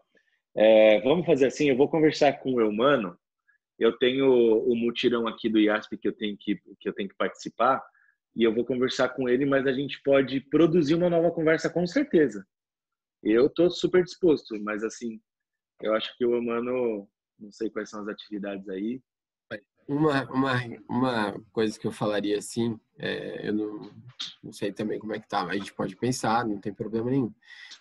Vamos fazer assim, eu vou conversar com o Eumano. Eu tenho o mutirão aqui do IASP que eu tenho que participar e eu vou conversar com ele, mas a gente pode produzir uma nova conversa com certeza. Eu estou super disposto, mas assim, eu acho que o Eumano, não sei quais são as atividades aí. Uma coisa que eu falaria assim, eu não sei também como é que tá, a gente pode pensar, não tem problema nenhum.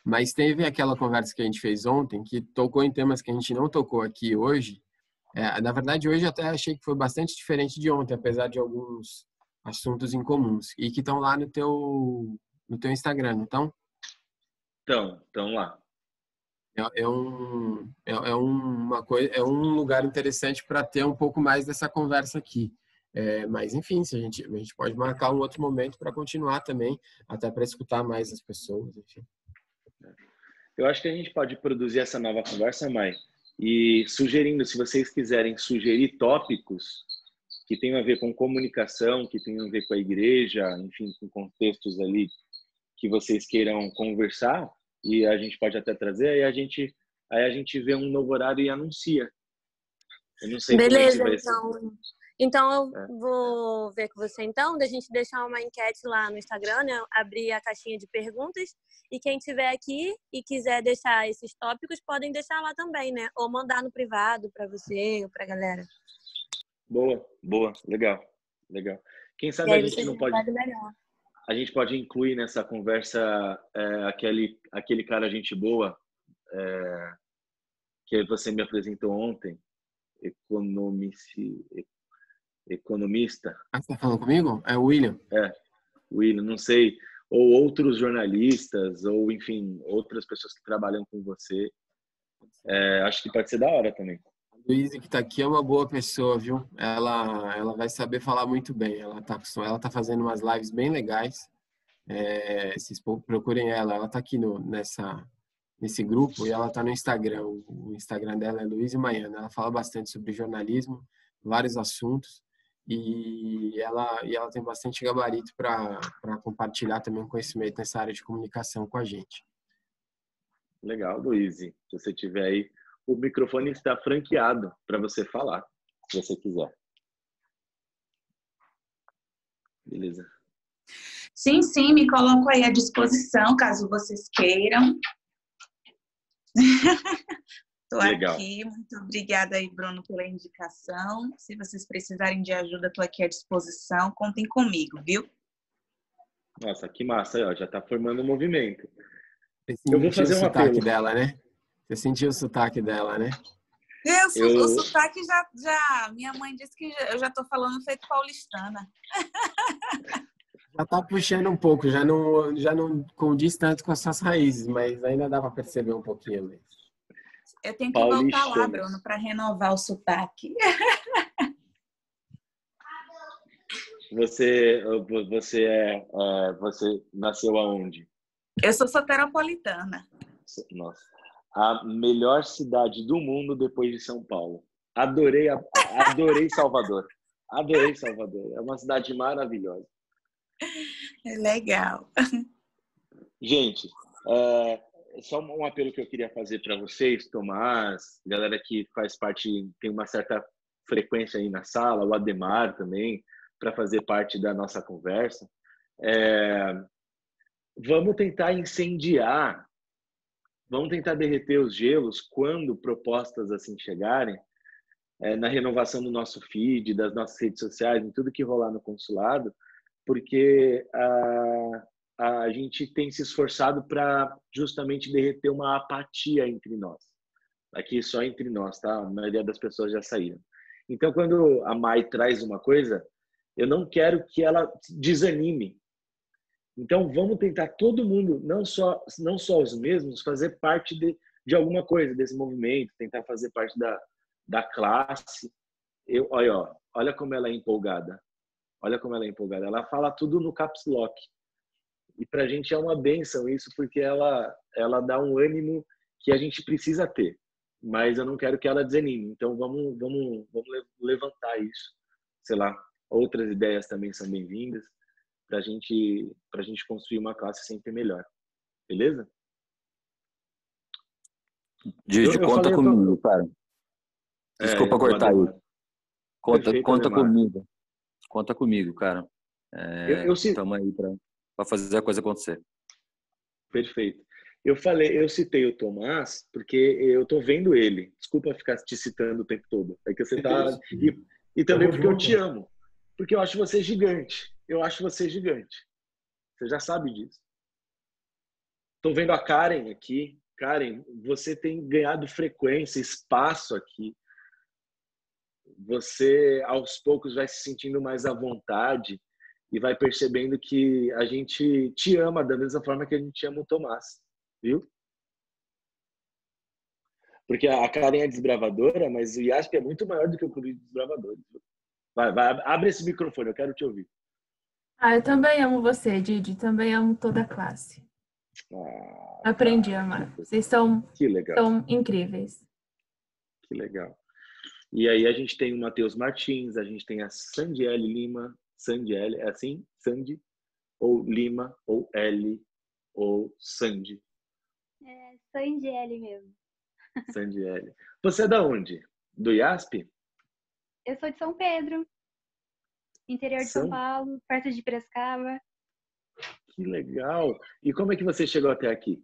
Mas teve aquela conversa que a gente fez ontem, que tocou em temas que a gente não tocou aqui hoje. Na verdade, hoje eu até achei que foi bastante diferente de ontem, apesar de alguns assuntos incomuns, e que estão lá no teu Instagram, não estão? Estão lá. Uma coisa, é um lugar interessante para ter um pouco mais dessa conversa aqui. Mas, enfim, a gente pode marcar um outro momento para continuar também, até para escutar mais as pessoas, enfim. Eu acho que a gente pode produzir essa nova conversa, Mai, e sugerindo, se vocês quiserem sugerir tópicos que tenham a ver com comunicação, que tenham a ver com a igreja, enfim, com contextos ali que vocês queiram conversar, e a gente pode até trazer, aí a gente vê um novo horário e anuncia. Eu não sei Beleza, como é que vai então. Então eu vou ver com você então, da gente deixar uma enquete lá no Instagram, né? Abrir a caixinha de perguntas e quem tiver aqui e quiser deixar esses tópicos podem deixar lá também, né? Ou mandar no privado para você ou para a galera. Boa, legal. Quem sabe a gente não pode a gente pode incluir nessa conversa aquele cara gente boa que você me apresentou ontem, economista. Ah, você tá falando comigo? É o William. William, não sei, ou outros jornalistas, ou enfim, outras pessoas que trabalham com você. Acho que pode ser da hora também. A Luísa, que está aqui, é uma boa pessoa, viu? Ela vai saber falar muito bem. Ela tá fazendo umas lives bem legais. Vocês procurem ela. Ela está aqui nesse grupo e ela está no Instagram. O Instagram dela é Luísa Maiana. Ela fala bastante sobre jornalismo, vários assuntos. E ela tem bastante gabarito para compartilhar também um conhecimento nessa área de comunicação com a gente. Legal, Luiz. Se você tiver aí, o microfone está franqueado para você falar, se você quiser. Beleza. Sim, me coloco aí à disposição, caso vocês queiram. Estou aqui, muito obrigada aí, Bruno, pela indicação. Se vocês precisarem de ajuda, estou aqui à disposição. Contem comigo, viu? Nossa, que massa, ó, já está formando um movimento. Eu vou fazer um apelo dela, né? Você sentiu o sotaque dela, né? O sotaque já... Minha mãe disse que eu já estou falando feito paulistana. Já está puxando um pouco, já não condiz tanto com as suas raízes, mas ainda dá para perceber um pouquinho mesmo. Eu tenho que voltar lá, Bruno, para renovar o sotaque. Você nasceu aonde? Eu sou soteropolitana. Nossa, a melhor cidade do mundo depois de São Paulo. Adorei Salvador. Adorei Salvador. É uma cidade maravilhosa. É legal. Gente, só um apelo que eu queria fazer para vocês, Tomás, galera que faz parte, tem uma certa frequência aí na sala, o Ademar também, para fazer parte da nossa conversa. Vamos tentar incendiar, vamos tentar derreter os gelos quando propostas assim chegarem, na renovação do nosso feed, das nossas redes sociais, em tudo que rolar no consulado, porque a gente tem se esforçado para justamente derreter uma apatia entre nós. Aqui só entre nós, tá? A maioria das pessoas já saíram. Então, quando a Mai traz uma coisa, eu não quero que ela desanime. Então, vamos tentar todo mundo, não só os mesmos, fazer parte de alguma coisa, desse movimento, tentar fazer parte da classe. Olha como ela é empolgada. Olha como ela é empolgada. Ela fala tudo no caps lock. E para a gente é uma bênção isso, porque ela dá um ânimo que a gente precisa ter. Mas eu não quero que ela desanime. Então vamos levantar isso. Sei lá, outras ideias também são bem-vindas para a gente construir uma classe sempre melhor. Beleza? Didi, conta comigo, cara. Desculpa cortar aí. Conta comigo. Conta comigo, cara. Estamos aí para fazer a coisa acontecer. Perfeito. Eu citei o Tomás porque eu tô vendo ele. Desculpa ficar te citando o tempo todo. É que você tá... E também porque eu te amo. Porque eu acho você gigante. Eu acho você gigante. Você já sabe disso. Tô vendo a Karen aqui. Karen, você tem ganhado frequência, espaço aqui. Você, aos poucos, vai se sentindo mais à vontade e vai percebendo que a gente te ama da mesma forma que a gente ama o Tomás, viu? Porque a Karen é desbravadora, mas o IASP é muito maior do que o Clube de Desbravadores. Vai, abre esse microfone, eu quero te ouvir. Eu também amo você, Didi, também amo toda a classe. Aprendi a amar. Vocês são incríveis. Que legal. E aí a gente tem o Matheus Martins, a gente tem a Sandiele Lima. Sandiele, é assim? Sandy? Ou Lima, ou L, ou Sandy? É Sandiele mesmo. Sandiele. Você é da onde? Do IASP? Eu sou de São Pedro, interior de São Paulo, perto de Piracicaba. Que legal! E como é que você chegou até aqui?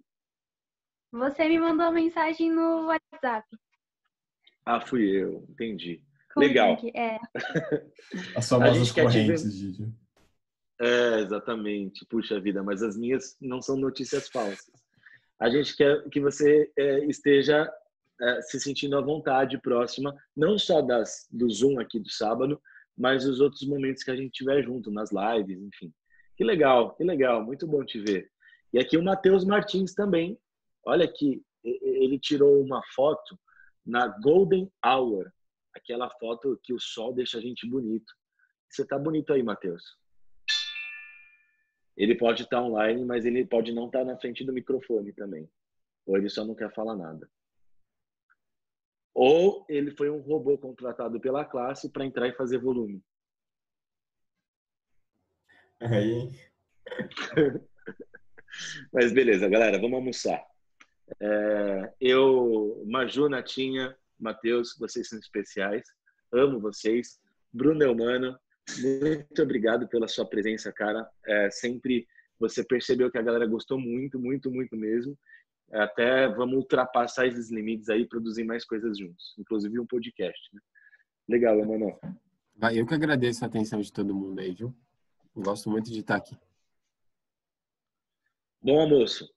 Você me mandou uma mensagem no WhatsApp. Fui eu, entendi. Com legal. Link, As famosas correntes, Didi. Exatamente. Puxa vida, mas as minhas não são notícias falsas. A gente quer que você esteja se sentindo à vontade próxima, não só do Zoom aqui do sábado, mas os outros momentos que a gente tiver junto, nas lives, enfim. Que legal, muito bom te ver. E aqui o Matheus Martins também. Olha que ele tirou uma foto na Golden Hour, aquela foto que o sol deixa a gente bonito. Você tá bonito aí, Matheus. Ele pode estar online, mas ele pode não estar na frente do microfone também. Ou ele só não quer falar nada. Ou ele foi um robô contratado pela classe para entrar e fazer volume. Aí. Mas beleza, galera, vamos almoçar. Maju, Natinha, Matheus, vocês são especiais. Amo vocês. Bruno Eumano, muito obrigado pela sua presença, cara. Sempre você percebeu que a galera gostou muito, muito, muito mesmo. Até vamos ultrapassar esses limites aí e produzir mais coisas juntos. Inclusive um podcast, né? Legal, Eumano. Eu que agradeço a atenção de todo mundo aí, viu? Gosto muito de estar aqui. Bom almoço.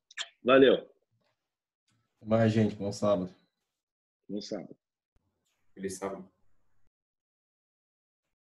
Valeu. Vai, gente. Bom sábado. Bom sábado. Feliz sábado.